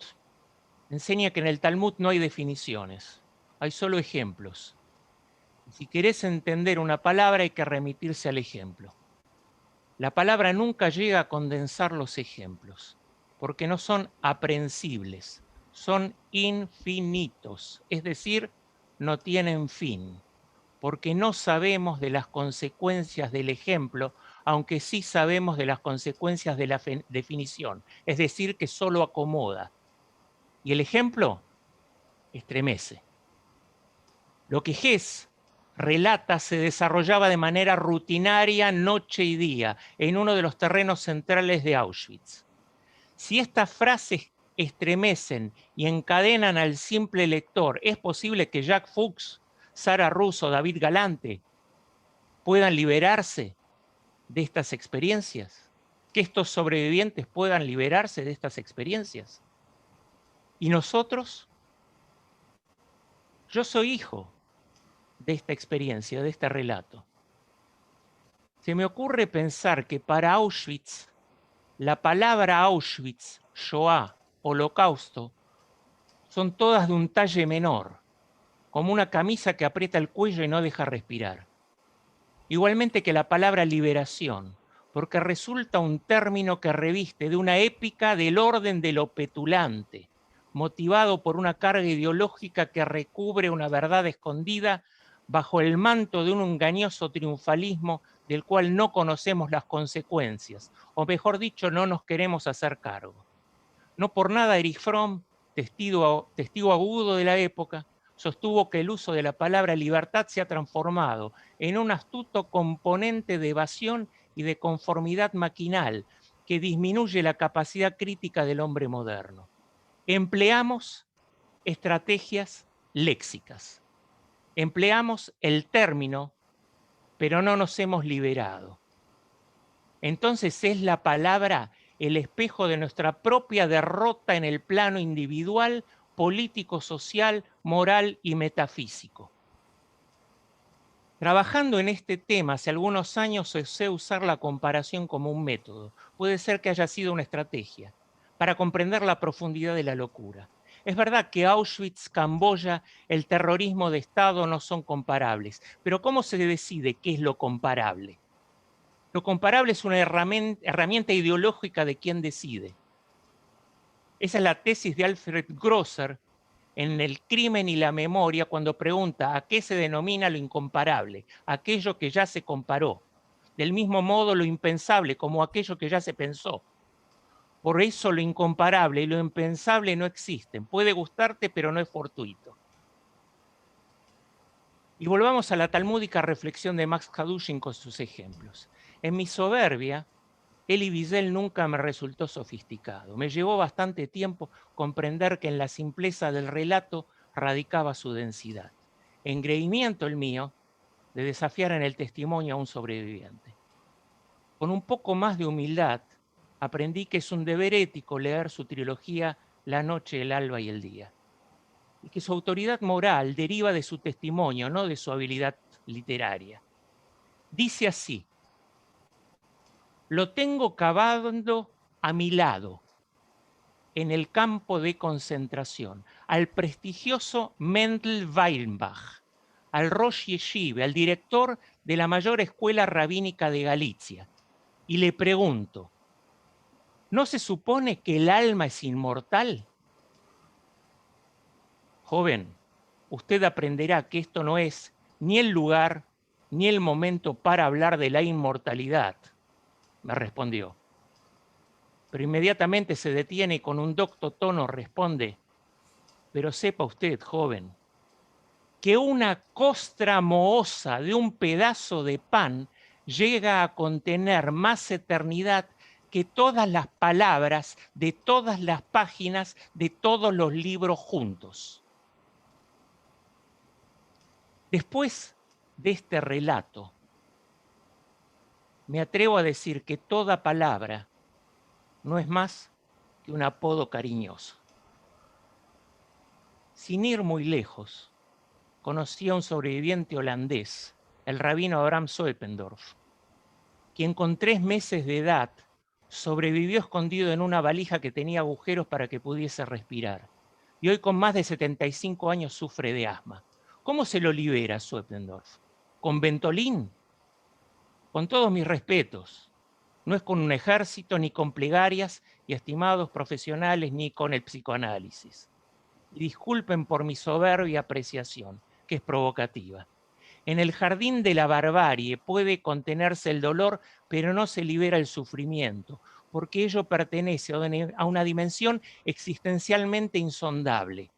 E: enseña que en el Talmud no hay definiciones, hay solo ejemplos. Si querés entender una palabra hay que remitirse al ejemplo. La palabra nunca llega a condensar los ejemplos, porque no son aprehensibles, son infinitos, es decir, no tienen fin, porque no sabemos de las consecuencias del ejemplo, aunque sí sabemos de las consecuencias de la definición, es decir, que solo acomoda. Y el ejemplo estremece. Lo que Hess relata se desarrollaba de manera rutinaria noche y día en uno de los terrenos centrales de Auschwitz. Si estas frases estremecen y encadenan al simple lector, es posible que Jack Fuchs, Sara Russo, David Galante puedan liberarse de estas experiencias, que estos sobrevivientes puedan liberarse de estas experiencias. ¿Y nosotros? Yo soy hijo de esta experiencia, de este relato. Se me ocurre pensar que para Auschwitz, la palabra Auschwitz, Shoah, holocausto, son todas de un talle menor, como una camisa que aprieta el cuello y no deja respirar. Igualmente que la palabra liberación, porque resulta un término que reviste de una épica del orden de lo petulante, motivado por una carga ideológica que recubre una verdad escondida bajo el manto de un engañoso triunfalismo del cual no conocemos las consecuencias, o mejor dicho, no nos queremos hacer cargo. No por nada Erich Fromm, testigo agudo de la época, sostuvo que el uso de la palabra libertad se ha transformado en un astuto componente de evasión y de conformidad maquinal que disminuye la capacidad crítica del hombre moderno. Empleamos estrategias léxicas. Empleamos el término, pero no nos hemos liberado. Entonces es la palabra el espejo de nuestra propia derrota en el plano individual, político, social, moral y metafísico. Trabajando en este tema hace algunos años osé usar la comparación como un método. Puede ser que haya sido una estrategia para comprender la profundidad de la locura. Es verdad que Auschwitz, Camboya, el terrorismo de Estado no son comparables, pero ¿cómo se decide qué es lo comparable? Lo comparable es una herramienta ideológica de quien decide. Esa es la tesis de Alfred Grosser en El crimen y la memoria, cuando pregunta a qué se denomina lo incomparable, aquello que ya se comparó. Del mismo modo, lo impensable como aquello que ya se pensó. Por eso lo incomparable y lo impensable no existen. Puede gustarte, pero no es fortuito. Y volvamos a la talmúdica reflexión de Max Kadushin con sus ejemplos. En mi soberbia, Elie Wiesel nunca me resultó sofisticado. Me llevó bastante tiempo comprender que en la simpleza del relato radicaba su densidad. Engreimiento el mío de desafiar en el testimonio a un sobreviviente. Con un poco más de humildad, aprendí que es un deber ético leer su trilogía La noche, el alba y el día, y que su autoridad moral deriva de su testimonio, no de su habilidad literaria. Dice así: lo tengo cavando a mi lado, en el campo de concentración, al prestigioso Mendel Weidenbach, al Rosh Yeshiva, al director de la mayor escuela rabínica de Galicia, y le pregunto, ¿no se supone que el alma es inmortal? Joven, usted aprenderá que esto no es ni el lugar ni el momento para hablar de la inmortalidad, me respondió. Pero inmediatamente se detiene y con un docto tono responde, pero sepa usted, joven, que una costra mohosa de un pedazo de pan llega a contener más eternidad que todas las palabras de todas las páginas de todos los libros juntos. Después de este relato, me atrevo a decir que toda palabra no es más que un apodo cariñoso. Sin ir muy lejos, conocí a un sobreviviente holandés, el rabino Abraham Zoependorf, quien con 3 meses de edad sobrevivió escondido en una valija que tenía agujeros para que pudiese respirar. Y hoy con más de 75 años sufre de asma. ¿Cómo se lo libera Zoependorf? ¿Con Ventolin? Con todos mis respetos. No es con un ejército, ni con plegarias y estimados profesionales, ni con el psicoanálisis. Y disculpen por mi soberbia apreciación, que es provocativa. En el jardín de la barbarie puede contenerse el dolor, pero no se libera el sufrimiento, porque ello pertenece a una dimensión existencialmente insondable.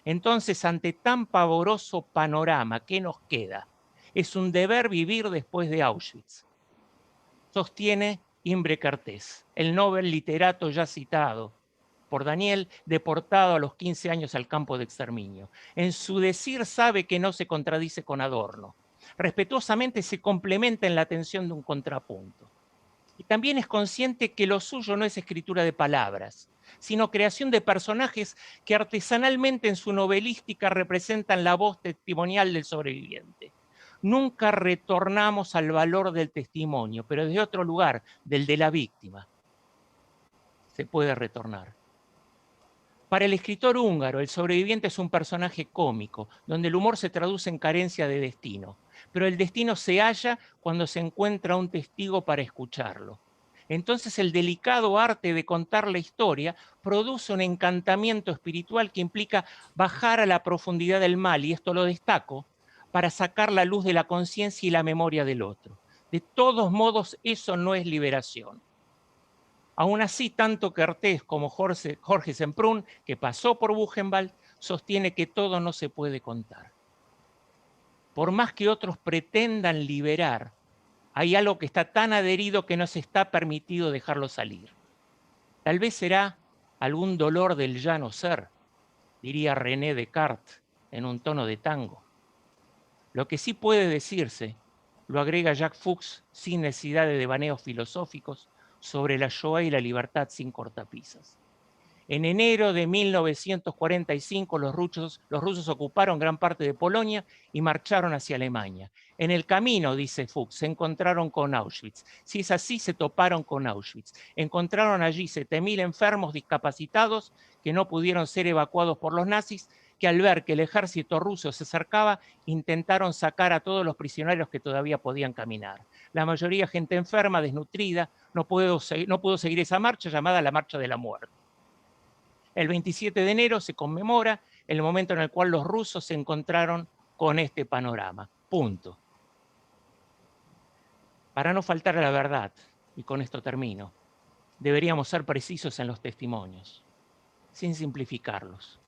E: Entonces, ante tan pavoroso panorama, ¿qué nos queda? Es un deber vivir después de Auschwitz. Sostiene Imre Kertész, el Nobel literato ya citado por Daniel, deportado a los 15 años al campo de exterminio. En su decir sabe que no se contradice con Adorno. Respetuosamente se complementa en la atención de un contrapunto. Y también es consciente que lo suyo no es escritura de palabras, sino creación de personajes que artesanalmente en su novelística representan la voz testimonial del sobreviviente. Nunca retornamos al valor del testimonio, pero desde otro lugar, del de la víctima, se puede retornar. Para el escritor húngaro, el sobreviviente es un personaje cómico, donde el humor se traduce en carencia de destino, pero el destino se halla cuando se encuentra un testigo para escucharlo. Entonces el delicado arte de contar la historia produce un encantamiento espiritual que implica bajar a la profundidad del mal, y esto lo destaco, para sacar la luz de la conciencia y la memoria del otro. De todos modos, eso no es liberación. Aún así, tanto Kertész como Jorge Semprún, que pasó por Buchenwald, sostiene que todo no se puede contar. Por más que otros pretendan liberar, hay algo que está tan adherido que no se está permitido dejarlo salir. Tal vez será algún dolor del ya no ser, diría René Descartes en un tono de tango. Lo que sí puede decirse, lo agrega Jacques Fuchs sin necesidad de devaneos filosóficos, sobre la Shoah y la libertad sin cortapisas. En enero de 1945 los rusos ocuparon gran parte de Polonia y marcharon hacia Alemania. En el camino, dice Fuchs, se encontraron con Auschwitz. Si es así, se toparon con Auschwitz. Encontraron allí 7.000 enfermos discapacitados que no pudieron ser evacuados por los nazis, que al ver que el ejército ruso se acercaba, intentaron sacar a todos los prisioneros que todavía podían caminar. La mayoría gente enferma, desnutrida, no pudo seguir esa marcha llamada la Marcha de la Muerte. El 27 de enero se conmemora el momento en el cual los rusos se encontraron con este panorama. Punto. Para no faltar a la verdad, y con esto termino, deberíamos ser precisos en los testimonios, sin simplificarlos,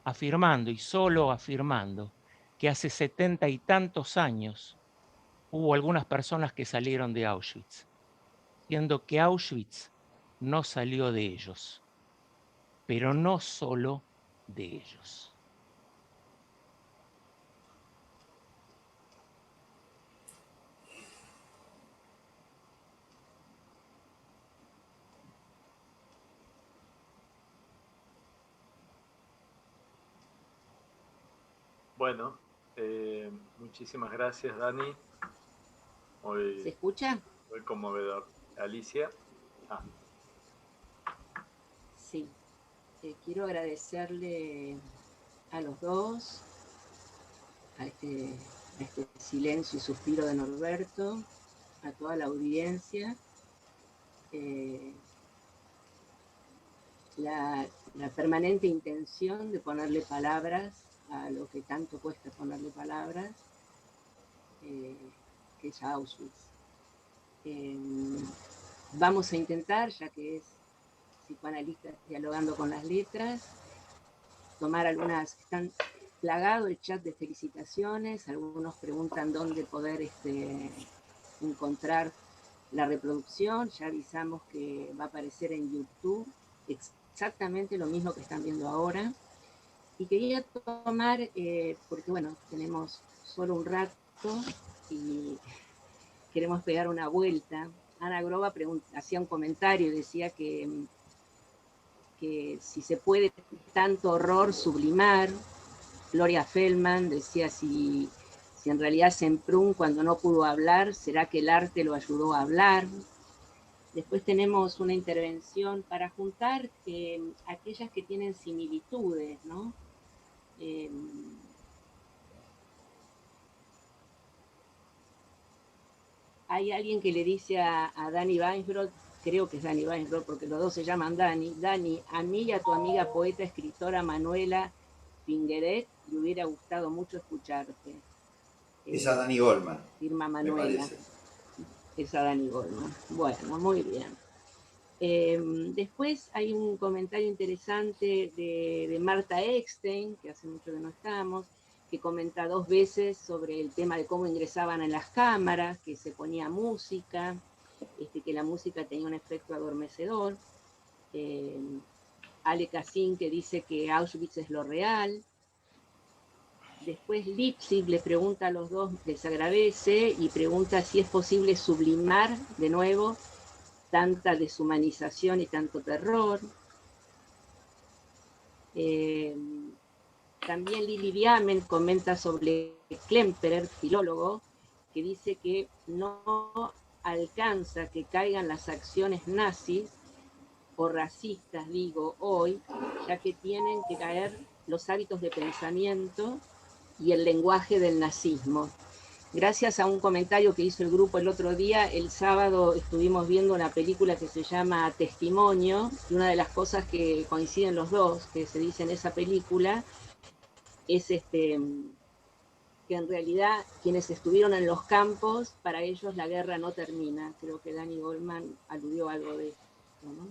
E: afirmando y solo afirmando que hace 70 y tantos años hubo algunas personas que salieron de Auschwitz, siendo que Auschwitz no salió de ellos, pero no solo de ellos.
A: Bueno, muchísimas gracias, Dani.
C: ¿Se escucha?
A: Muy conmovedor. Alicia.
C: Sí. Quiero agradecerle a los dos, a este silencio y suspiro de Norberto, a toda la audiencia, la permanente intención de ponerle palabras a lo que tanto cuesta ponerle palabras, que es Auschwitz. Vamos a intentar, ya que es psicoanalistas dialogando con las letras, tomar algunas. Están plagado el chat de felicitaciones, algunos preguntan dónde poder encontrar la reproducción. Ya avisamos que va a aparecer en YouTube exactamente lo mismo que están viendo ahora. Y quería tomar, porque bueno, tenemos solo un rato y queremos pegar una vuelta. Ana Grova hacía un comentario y decía que si se puede tanto horror sublimar. Gloria Feldman decía si en realidad Semprún, cuando no pudo hablar, ¿será que el arte lo ayudó a hablar? Después tenemos una intervención para juntar aquellas que tienen similitudes, ¿no? Hay alguien que le dice a Dani Weinsbrod, creo que es Dani Weinsbrod, porque los dos se llaman Dani, a mí y a tu amiga poeta, escritora Manuela Fingeret, le hubiera gustado mucho escucharte.
D: Es a Dani Goldman.
C: Firma Manuela. Es a Dani Goldman. Bueno, muy bien. Después hay un comentario interesante de Marta Eckstein, que hace mucho que no estamos, que comenta 2 veces sobre el tema de cómo ingresaban en las cámaras, que se ponía música, que la música tenía un efecto adormecedor. Ale Cassin, que dice que Auschwitz es lo real. Después Lipzig le pregunta a los dos, les agradece y pregunta si es posible sublimar de nuevo tanta deshumanización y tanto terror. También Lili Diamen comenta sobre Klemperer, filólogo, que dice que no alcanza que caigan las acciones nazis o racistas, digo, hoy, ya que tienen que caer los hábitos de pensamiento y el lenguaje del nazismo. Gracias a un comentario que hizo el grupo el otro día, el sábado estuvimos viendo una película que se llama Testimonio, y una de las cosas que coinciden los dos, que se dice en esa película, es que en realidad quienes estuvieron en los campos, para ellos la guerra no termina. Creo que Dani Goldman aludió a algo de esto, ¿no?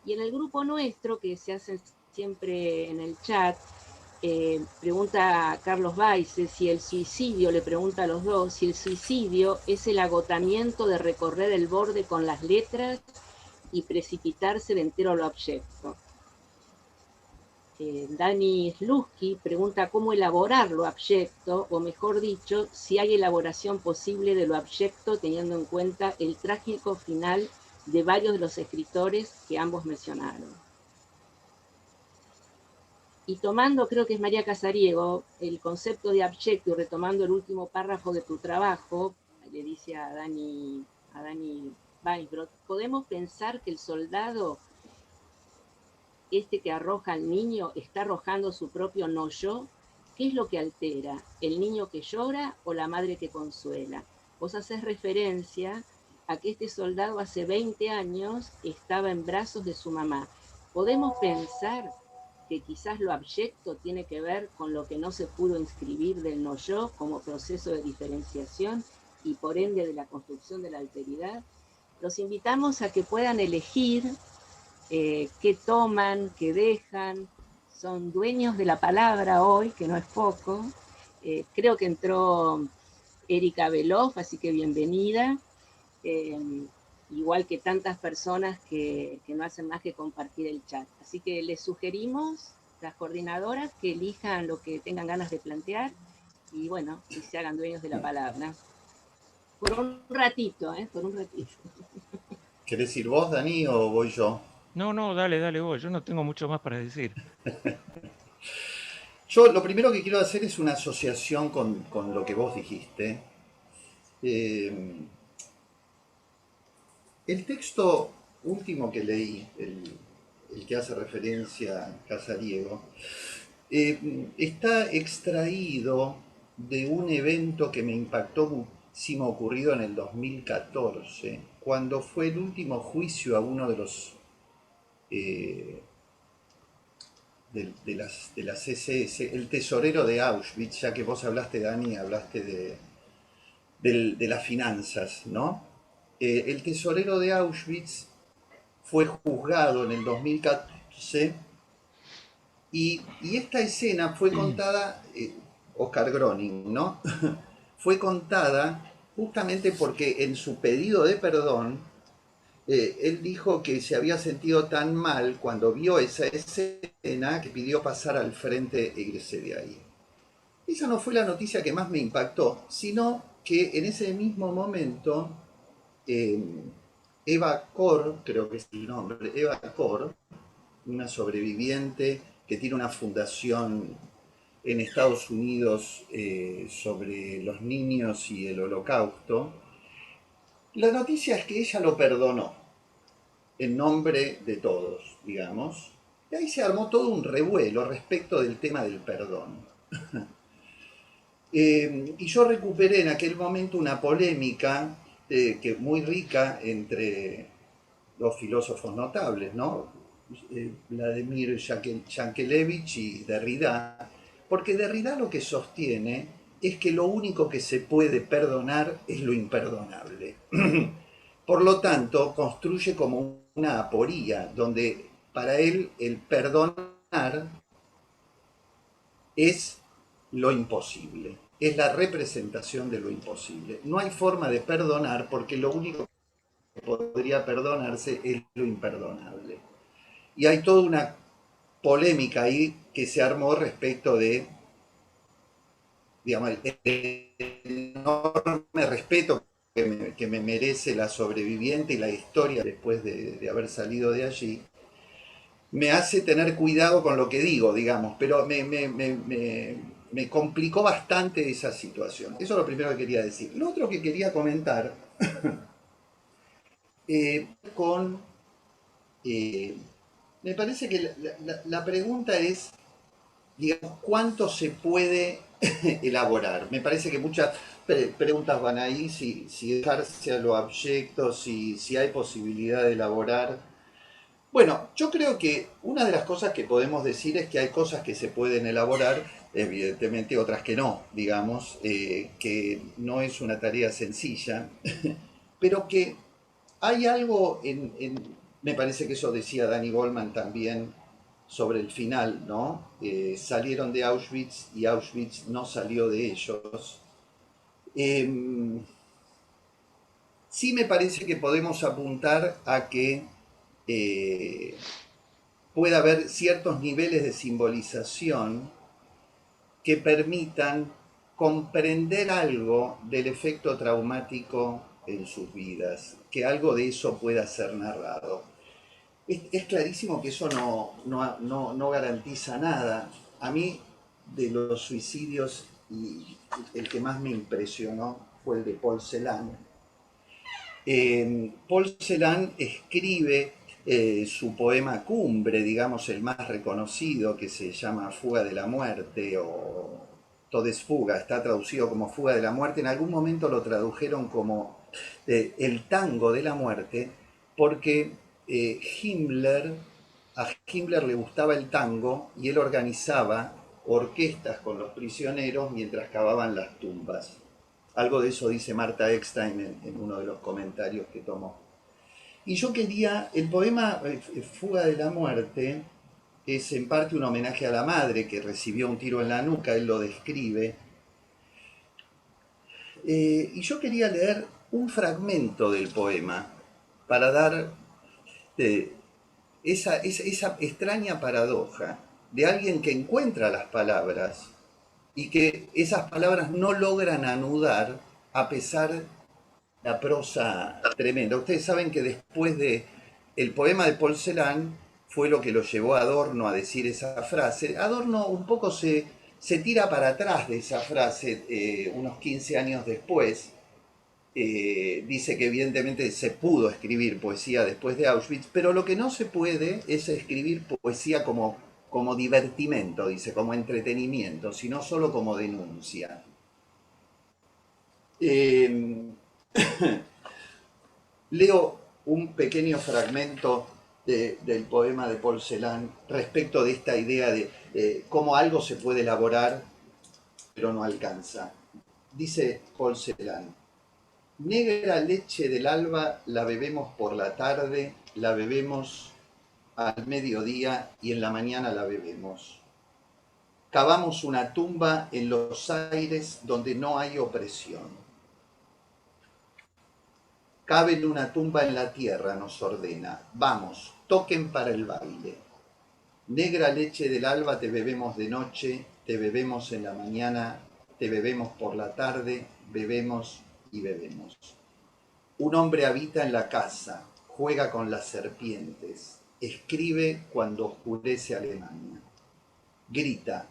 C: Y en el grupo nuestro, que se hace siempre en el chat, pregunta a Carlos Baise si el suicidio, le pregunta a los dos, si el suicidio es el agotamiento de recorrer el borde con las letras y precipitarse de entero a lo abyecto. Dani Slutsky pregunta cómo elaborar lo abyecto, o mejor dicho, si hay elaboración posible de lo abyecto teniendo en cuenta el trágico final de varios de los escritores que ambos mencionaron. Y tomando, creo que es María Casariego, el concepto de abyecto y retomando el último párrafo de tu trabajo, le dice a Dani Weinsbrod, podemos pensar que el soldado, que arroja al niño, está arrojando su propio no yo. ¿Qué es lo que altera? ¿El niño que llora o la madre que consuela? Vos hacés referencia a que este soldado hace 20 años estaba en brazos de su mamá. ¿Podemos pensar que quizás lo abyecto tiene que ver con lo que no se pudo inscribir del no yo como proceso de diferenciación y por ende de la construcción de la alteridad? Los invitamos a que puedan elegir qué toman, qué dejan. Son dueños de la palabra hoy, que no es poco, Creo que entró Erika Beloff, así que bienvenida. Igual que tantas personas que no hacen más que compartir el chat. Así que les sugerimos, las coordinadoras, que elijan lo que tengan ganas de plantear y bueno, y se hagan dueños de la palabra. Por un ratito, por un ratito.
D: ¿Querés ir vos, Dani, o voy yo?
E: No, no, dale, dale vos, yo no tengo mucho más para decir.
D: Yo lo primero que quiero hacer es una asociación con lo que vos dijiste. El texto último que leí, el que hace referencia a Casariego, está extraído de un evento que me impactó muchísimo ocurrido en el 2014, cuando fue el último juicio a uno de los de las SS, el tesorero de Auschwitz, ya que vos hablaste, Dani, hablaste de las finanzas, ¿no? El tesorero de Auschwitz fue juzgado en el 2014 y esta escena fue contada, Oscar Groening, ¿no? Fue contada justamente porque en su pedido de perdón, él dijo que se había sentido tan mal cuando vio esa escena que pidió pasar al frente e irse de ahí. Esa no fue la noticia que más me impactó, sino que en ese mismo momento Eva Kor, creo que es el nombre, Eva Kor, una sobreviviente que tiene una fundación en Estados Unidos sobre los niños y el holocausto, la noticia es que ella lo perdonó en nombre de todos, digamos, y ahí se armó todo un revuelo respecto del tema del perdón. Y yo recuperé en aquel momento una polémica que muy rica entre dos filósofos notables, ¿no? Vladimir Yankelevich y Derrida, porque Derrida lo que sostiene es que lo único que se puede perdonar es lo imperdonable. Por lo tanto, construye como una aporía, donde para él el perdonar es lo imposible, es la representación de lo imposible. No hay forma de perdonar porque lo único que podría perdonarse es lo imperdonable. Y hay toda una polémica ahí que se armó respecto de, digamos, el enorme respeto que me merece la sobreviviente y la historia después de haber salido de allí, me hace tener cuidado con lo que digo, digamos, pero me complicó bastante esa situación. Eso es lo primero que quería decir. Lo otro que quería comentar me parece que la pregunta es, digamos, ¿cuánto se puede elaborar? Me parece que muchas preguntas van ahí, si dejarse a lo abyecto, si hay posibilidad de elaborar. Bueno, yo creo que una de las cosas que podemos decir es que hay cosas que se pueden elaborar, evidentemente otras que no, digamos, que no es una tarea sencilla, pero que hay algo me parece que eso decía Danny Goleman también sobre el final, ¿no? Salieron de Auschwitz y Auschwitz no salió de ellos. Sí me parece que podemos apuntar a que pueda haber ciertos niveles de simbolización que permitan comprender algo del efecto traumático en sus vidas, que algo de eso pueda ser narrado. Es clarísimo que eso no garantiza nada. A mí, de los suicidios, y el que más me impresionó fue el de Paul Celan. Paul Celan escribe su poema cumbre, digamos el más reconocido, que se llama Fuga de la Muerte o Todesfuga, está traducido como Fuga de la Muerte. En algún momento lo tradujeron como el tango de la muerte, porque a Himmler le gustaba el tango y él organizaba orquestas con los prisioneros mientras cavaban las tumbas. Algo de eso dice Marta Eckstein en uno de los comentarios que tomó. Y yo quería, el poema Fuga de la Muerte es en parte un homenaje a la madre que recibió un tiro en la nuca, él lo describe, Y yo quería leer un fragmento del poema para dar esa extraña paradoja de alguien que encuentra las palabras y que esas palabras no logran anudar a pesar de la prosa tremenda. Ustedes saben que después de el poema de Paul Celan fue lo que lo llevó a Adorno a decir esa frase. Adorno un poco se tira para atrás de esa frase unos 15 años después. Dice que evidentemente se pudo escribir poesía después de Auschwitz, pero lo que no se puede es escribir poesía como divertimento, dice, como entretenimiento, sino solo como denuncia. Leo un pequeño fragmento del poema de Paul Celan respecto de esta idea de cómo algo se puede elaborar pero no alcanza. Dice Paul Celan: negra leche del alba la bebemos por la tarde, la bebemos al mediodía y en la mañana la bebemos. Cavamos una tumba en los aires donde no hay opresión. Caben una tumba en la tierra, nos ordena. Vamos, toquen para el baile. Negra leche del alba te bebemos de noche, te bebemos en la mañana, te bebemos por la tarde, bebemos y bebemos. Un hombre habita en la casa, juega con las serpientes, escribe cuando oscurece Alemania. Grita: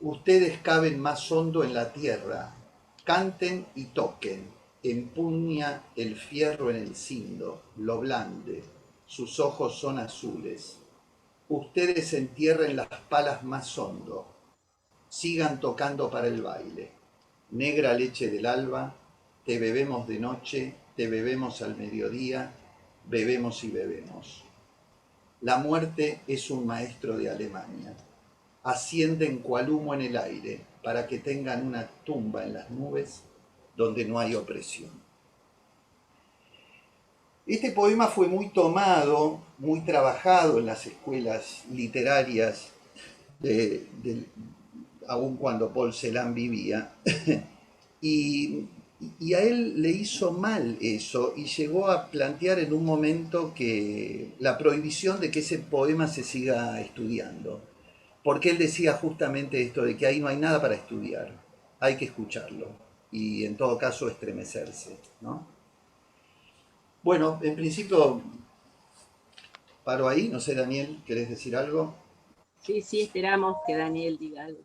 D: ustedes caben más hondo en la tierra, canten y toquen. Empuña el fierro en el cindo, lo blande, sus ojos son azules. Ustedes entierren las palas más hondo, sigan tocando para el baile. Negra leche del alba, te bebemos de noche, te bebemos al mediodía, bebemos y bebemos. La muerte es un maestro de Alemania. Ascienden cual humo en el aire para que tengan una tumba en las nubes donde no hay opresión. Este poema fue muy tomado, muy trabajado en las escuelas literarias, aun cuando Paul Celan vivía, y a él le hizo mal eso y llegó a plantear en un momento que la prohibición de que ese poema se siga estudiando, porque él decía justamente esto de que ahí no hay nada para estudiar, hay que escucharlo y en todo caso estremecerse, ¿no? Bueno, en principio paro ahí, no sé, Daniel, ¿querés decir algo?
C: Sí, esperamos que Daniel diga algo.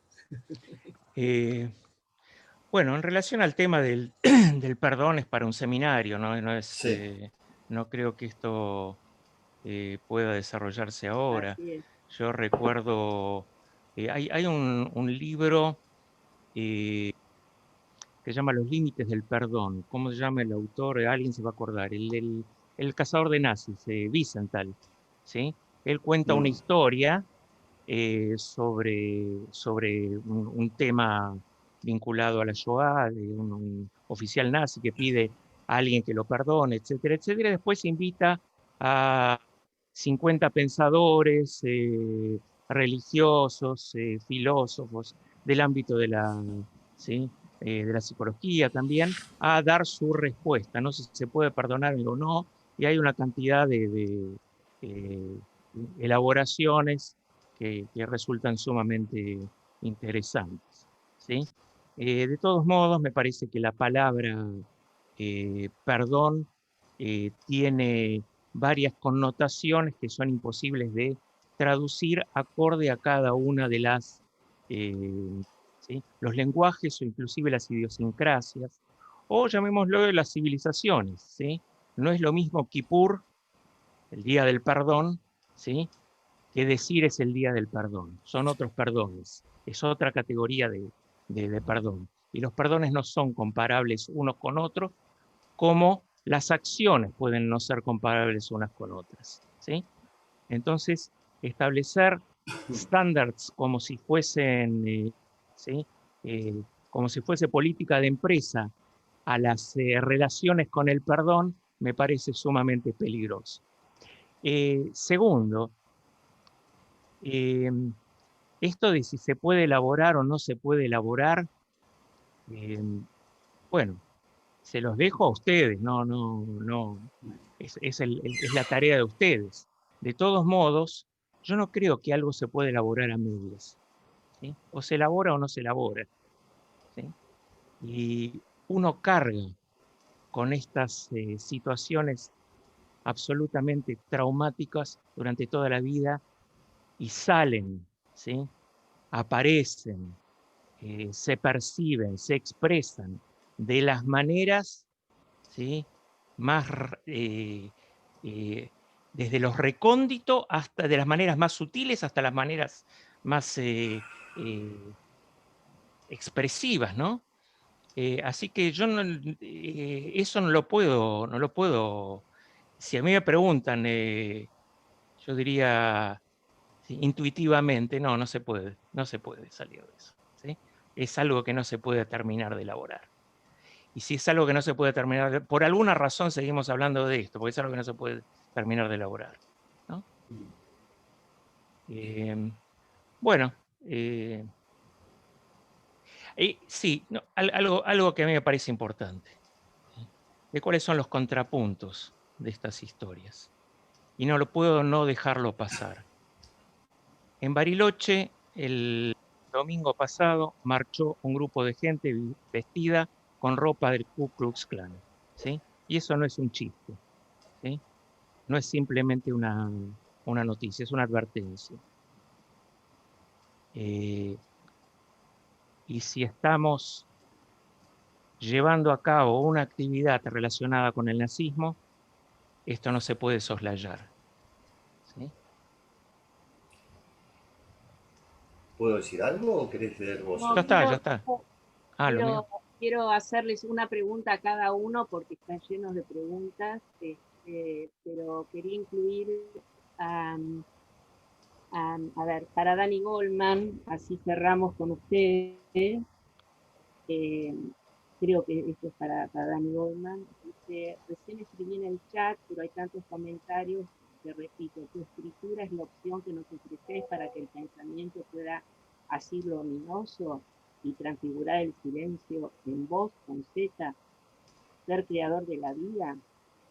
E: Bueno, en relación al tema del, del perdón es para un seminario, ¿no?
D: Sí.
E: No creo que esto pueda desarrollarse ahora.
C: Así es.
E: Yo recuerdo, hay un libro que se llama Los límites del perdón. ¿Cómo se llama el autor? Alguien se va a acordar. El cazador de nazis, Wiesenthal, ¿sí? Él cuenta una historia sobre un tema vinculado a la Shoah, de un oficial nazi que pide a alguien que lo perdone, etcétera, etcétera. Después invita a 50 pensadores, religiosos, filósofos del ámbito de ¿sí? De la psicología también, a dar su respuesta. No sé si se puede perdonar o no, y hay una cantidad de elaboraciones que resultan sumamente interesantes, ¿sí? De todos modos, me parece que la palabra perdón tiene varias connotaciones que son imposibles de traducir acorde a cada una de las, ¿sí? Los lenguajes o inclusive las idiosincrasias, o llamémoslo las civilizaciones, ¿sí? No es lo mismo Kippur, el día del perdón, ¿sí? Que decir es el día del perdón. Son otros perdones, es otra categoría de perdón. Y los perdones no son comparables unos con otros, como las acciones pueden no ser comparables unas con otras, ¿sí? Entonces, establecer estándares como si fuesen, ¿sí? Como si fuese política de empresa a las relaciones con el perdón, me parece sumamente peligroso. Segundo, esto de si se puede elaborar o no se puede elaborar, bueno, se los dejo a ustedes, es la tarea de ustedes. De todos modos, yo no creo que algo se pueda elaborar a medias, ¿sí? O se elabora o no se elabora, ¿sí? Y uno carga con estas situaciones absolutamente traumáticas durante toda la vida y salen, ¿sí? Aparecen, se perciben, se expresan de las maneras, ¿sí? Más, desde los recónditos hasta de las maneras más sutiles hasta las maneras más expresivas, ¿no? Así que yo eso no lo puedo, si a mí me preguntan, yo diría sí, intuitivamente, no se puede salir de eso, ¿sí? Es algo que no se puede terminar de elaborar. Y si es algo que no se puede terminar, por alguna razón seguimos hablando de esto, porque es algo que no se puede terminar de elaborar, ¿no? Bueno, sí, no, algo que a mí me parece importante, ¿sí? De cuáles son los contrapuntos de estas historias. Y no lo puedo no dejarlo pasar. En Bariloche, el domingo pasado, marchó un grupo de gente vestida con ropa del Ku Klux Klan, ¿sí? Y eso no es un chiste, ¿sí? No es simplemente una noticia, es una advertencia. Y si estamos llevando a cabo una actividad relacionada con el nazismo, esto no se puede soslayar, ¿sí?
D: ¿Puedo decir algo o querés leer vos?
C: No,
E: Ya está, ya está. Ah, lo mío.
C: quiero hacerles una pregunta a cada uno porque están llenos de preguntas, pero quería incluir a ver, para Dani Goldman, así cerramos con ustedes. Creo que esto es para Dani Goldman. Dice, recién escribí en el chat, pero hay tantos comentarios que repito, tu escritura es la opción que nos ofreces para que el pensamiento pueda asirlo ominoso y transfigurar el silencio en voz con Z, ser creador de la vida.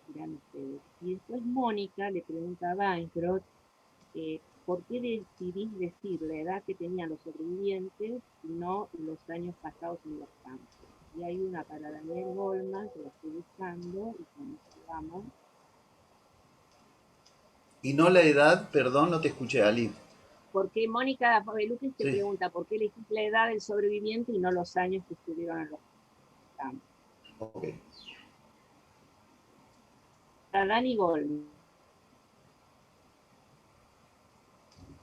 C: Dirán ustedes. Y después Mónica le pregunta a Weintraub, ¿por qué decidís decir la edad que tenían los sobrevivientes y no los años pasados en los campos? Y hay una para Daniel Goldman, que lo estoy buscando, y con eso vamos.
D: Y no la edad, perdón, no te escuché, Ali.
C: Porque Mónica Beluquis te
D: Sí.
C: pregunta, ¿por qué elegís la edad del sobreviviente y no los años que estuvieron en los campos?
D: Ok.
C: Para Dani Goldman.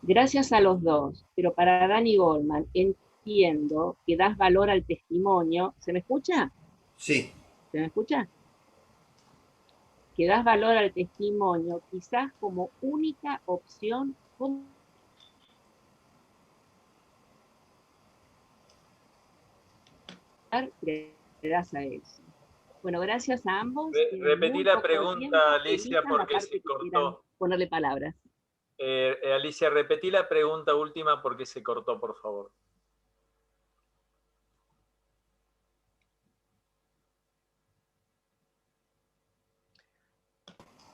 C: Gracias a los dos, pero para Dani Goldman entiendo que das valor al testimonio. ¿Se me escucha?
D: Sí.
C: ¿Se me escucha? Que das valor al testimonio, quizás como única opción. ¿Cómo le das a eso? Bueno, gracias a ambos.
A: Repetí la pregunta, Alicia, porque se cortó.
C: Ponerle palabras.
A: Alicia, repetí la pregunta última porque se cortó, por favor.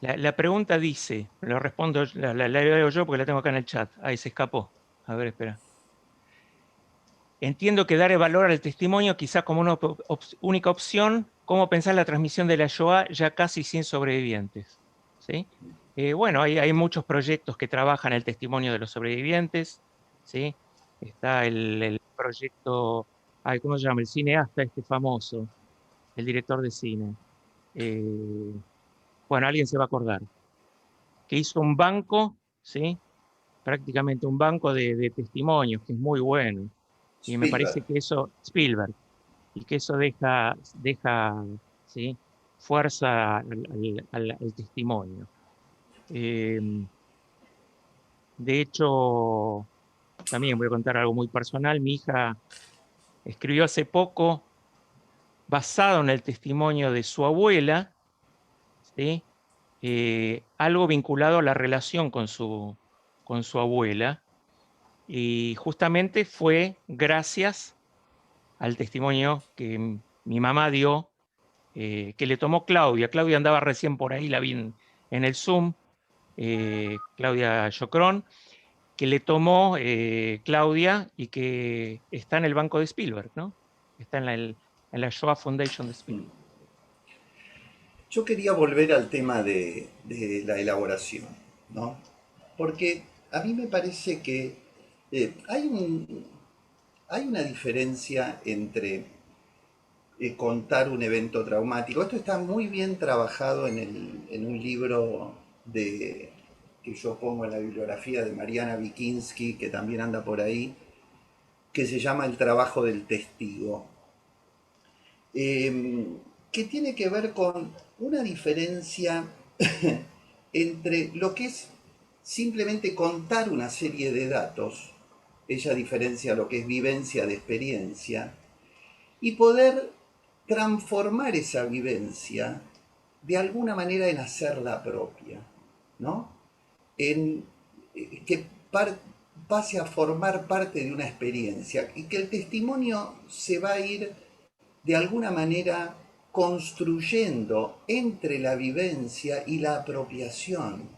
E: La pregunta dice, lo respondo, la leo yo porque la tengo acá en el chat. Ahí se escapó. A ver, espera. Entiendo que dar valor al testimonio quizás como una única opción, cómo pensar la transmisión de la Shoah ya casi sin sobrevivientes, ¿sí? Bueno, hay muchos proyectos que trabajan el testimonio de los sobrevivientes, ¿sí? Está el proyecto, ¿cómo se llama? El cineasta este famoso, el director de cine. Bueno, alguien se va a acordar. Que hizo un banco, ¿sí? Prácticamente un banco de testimonios, que es muy bueno. Y me parece que eso, Spielberg, y que eso deja ¿sí? Fuerza al testimonio. De hecho, también voy a contar algo muy personal. Mi hija escribió hace poco, basado en el testimonio de su abuela, ¿sí? Algo vinculado a la relación con su abuela. Y justamente fue gracias al testimonio que mi mamá dio que le tomó Claudia. Claudia andaba recién por ahí, la vi en el Zoom, Claudia Jocrón, que le tomó Claudia y que está en el banco de Spielberg, ¿no? Está en la Shoah Foundation de Spielberg.
D: Yo quería volver al tema de la elaboración, ¿no? Porque a mí me parece que hay una diferencia entre contar un evento traumático. Esto está muy bien trabajado en un libro que yo pongo en la bibliografía de Mariana Wikinski, que también anda por ahí, que se llama El trabajo del testigo, que tiene que ver con una diferencia entre lo que es simplemente contar una serie de datos, ella diferencia lo que es vivencia de experiencia, y poder transformar esa vivencia de alguna manera en hacerla propia, ¿no? En que pase a formar parte de una experiencia y que el testimonio se va a ir de alguna manera construyendo entre la vivencia y la apropiación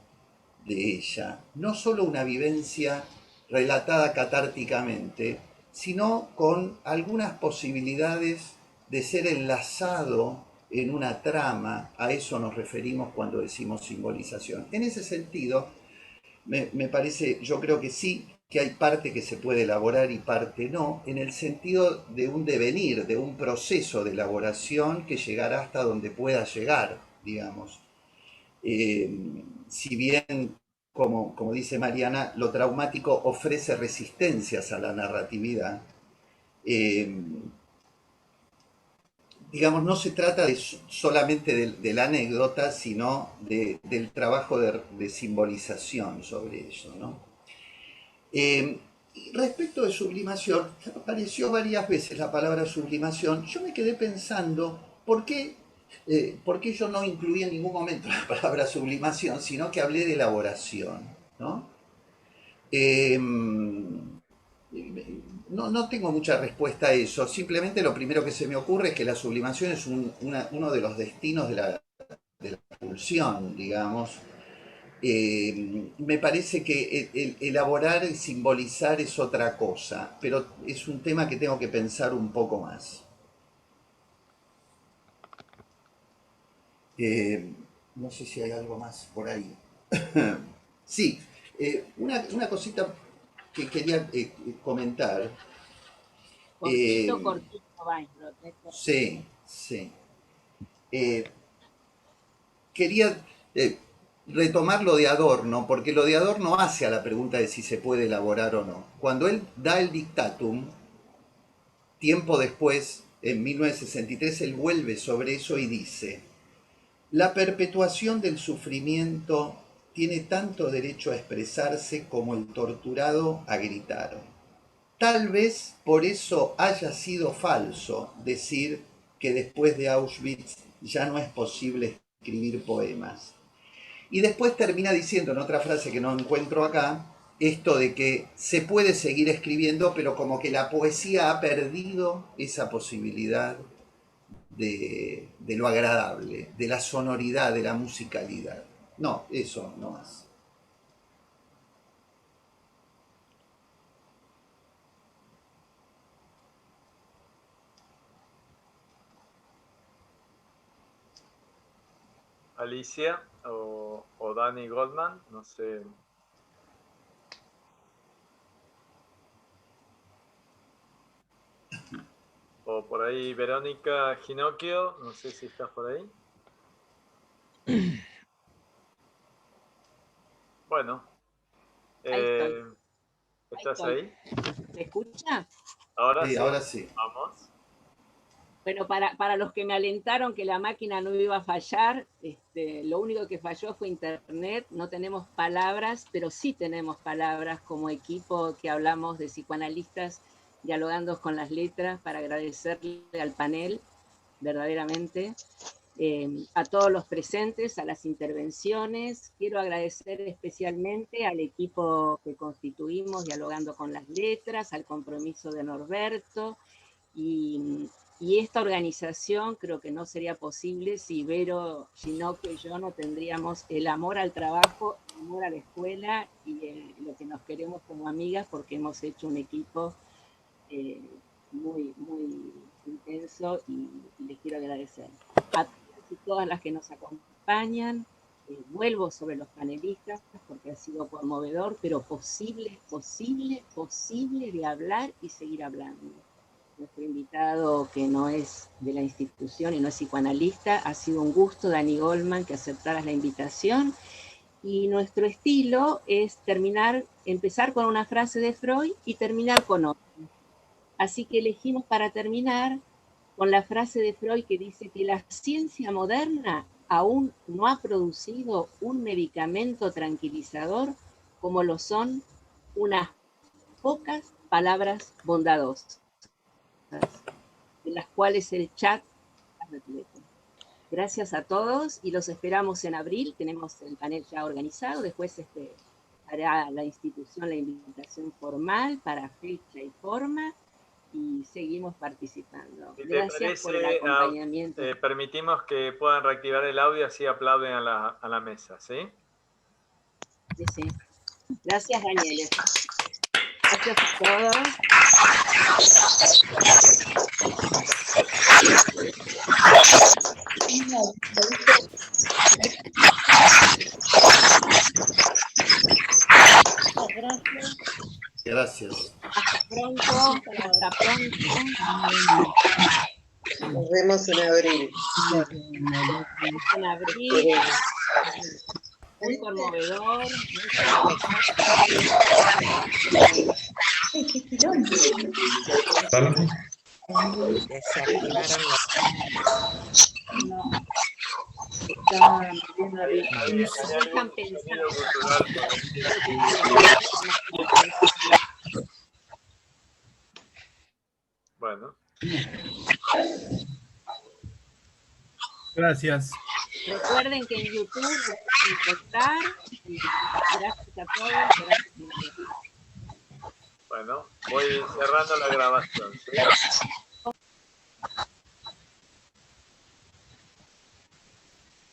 D: de ella, no solo una vivencia relatada catárticamente, sino con algunas posibilidades de ser enlazado en una trama. A eso nos referimos cuando decimos simbolización. En ese sentido, me parece, yo creo que sí, que hay parte que se puede elaborar y parte no, en el sentido de un devenir, de un proceso de elaboración que llegará hasta donde pueda llegar, digamos. Si bien, como dice Mariana, lo traumático ofrece resistencias a la narratividad, digamos, no se trata solamente de la anécdota, sino del trabajo de simbolización sobre eso, ¿no? Respecto de sublimación, apareció varias veces la palabra sublimación. Yo me quedé pensando, ¿por qué yo no incluí en ningún momento la palabra sublimación, sino que hablé de elaboración, ¿no? No tengo mucha respuesta a eso. Simplemente lo primero que se me ocurre es que la sublimación es uno de los destinos de la pulsión, digamos. Me parece que el elaborar y simbolizar es otra cosa, pero es un tema que tengo que pensar un poco más. No sé si hay algo más por ahí. Sí, una cosita que quería comentar.
C: Cortito, Weisbrot.
D: Sí, sí. Quería retomar lo de Adorno, porque lo de Adorno hace a la pregunta de si se puede elaborar o no. Cuando él da el dictatum, tiempo después, en 1963, él vuelve sobre eso y dice: la perpetuación del sufrimiento tiene tanto derecho a expresarse como el torturado a gritar. Tal vez por eso haya sido falso decir que después de Auschwitz ya no es posible escribir poemas. Y después termina diciendo, en otra frase que no encuentro acá, esto de que se puede seguir escribiendo, pero como que la poesía ha perdido esa posibilidad de lo agradable, de la sonoridad, de la musicalidad. No, eso no más.
A: Alicia o Dani Goldman, no sé. O por ahí Verónica Ginocchio, no sé si estás por ahí. Bueno,
C: Ahí estoy.
A: ¿estás ahí?
C: ¿Me escucha?
A: Ahora sí.
D: Ahora sí.
A: Vamos.
C: Bueno, para los que me alentaron que la máquina no iba a fallar, lo único que falló fue internet. No tenemos palabras, pero sí tenemos palabras como equipo que hablamos de psicoanalistas dialogando con las letras, para agradecerle al panel, verdaderamente, a todos los presentes, a las intervenciones. Quiero agradecer especialmente al equipo que constituimos dialogando con las letras, al compromiso de Norberto, y Y esta organización creo que no sería posible si Vero, Chinoco y yo no tendríamos el amor al trabajo, el amor a la escuela y lo que nos queremos como amigas, porque hemos hecho un equipo muy, muy intenso y les quiero agradecer. A todas y todas las que nos acompañan, vuelvo sobre los panelistas porque ha sido conmovedor, pero posible de hablar y seguir hablando. Nuestro invitado, que no es de la institución y no es psicoanalista, ha sido un gusto, Dani Goldman, que aceptaras la invitación. Y nuestro estilo es empezar con una frase de Freud y terminar con otra. Así que elegimos para terminar con la frase de Freud que dice que la ciencia moderna aún no ha producido un medicamento tranquilizador como lo son unas pocas palabras bondadosas, de las cuales el chat está repleto. Gracias a todos y los esperamos en abril. Tenemos el panel ya organizado. Después hará la institución la invitación formal para fecha y forma y seguimos participando.
A: Si
C: Gracias por el acompañamiento.
A: Permitimos que puedan reactivar el audio, así aplauden a la mesa, ¿sí?
C: Sí. Gracias, Daniel. Gracias a todos.
D: Gracias.
C: Hasta pronto.
F: Nos vemos en abril.
C: En abril. Muy conmovedor.
B: Desactivaron
C: Están pensando.
A: Bueno.
G: Gracias.
C: Recuerden que en YouTube lo pueden encontrar. Gracias a todos.
A: Bueno, voy cerrando la grabación, ¿sí?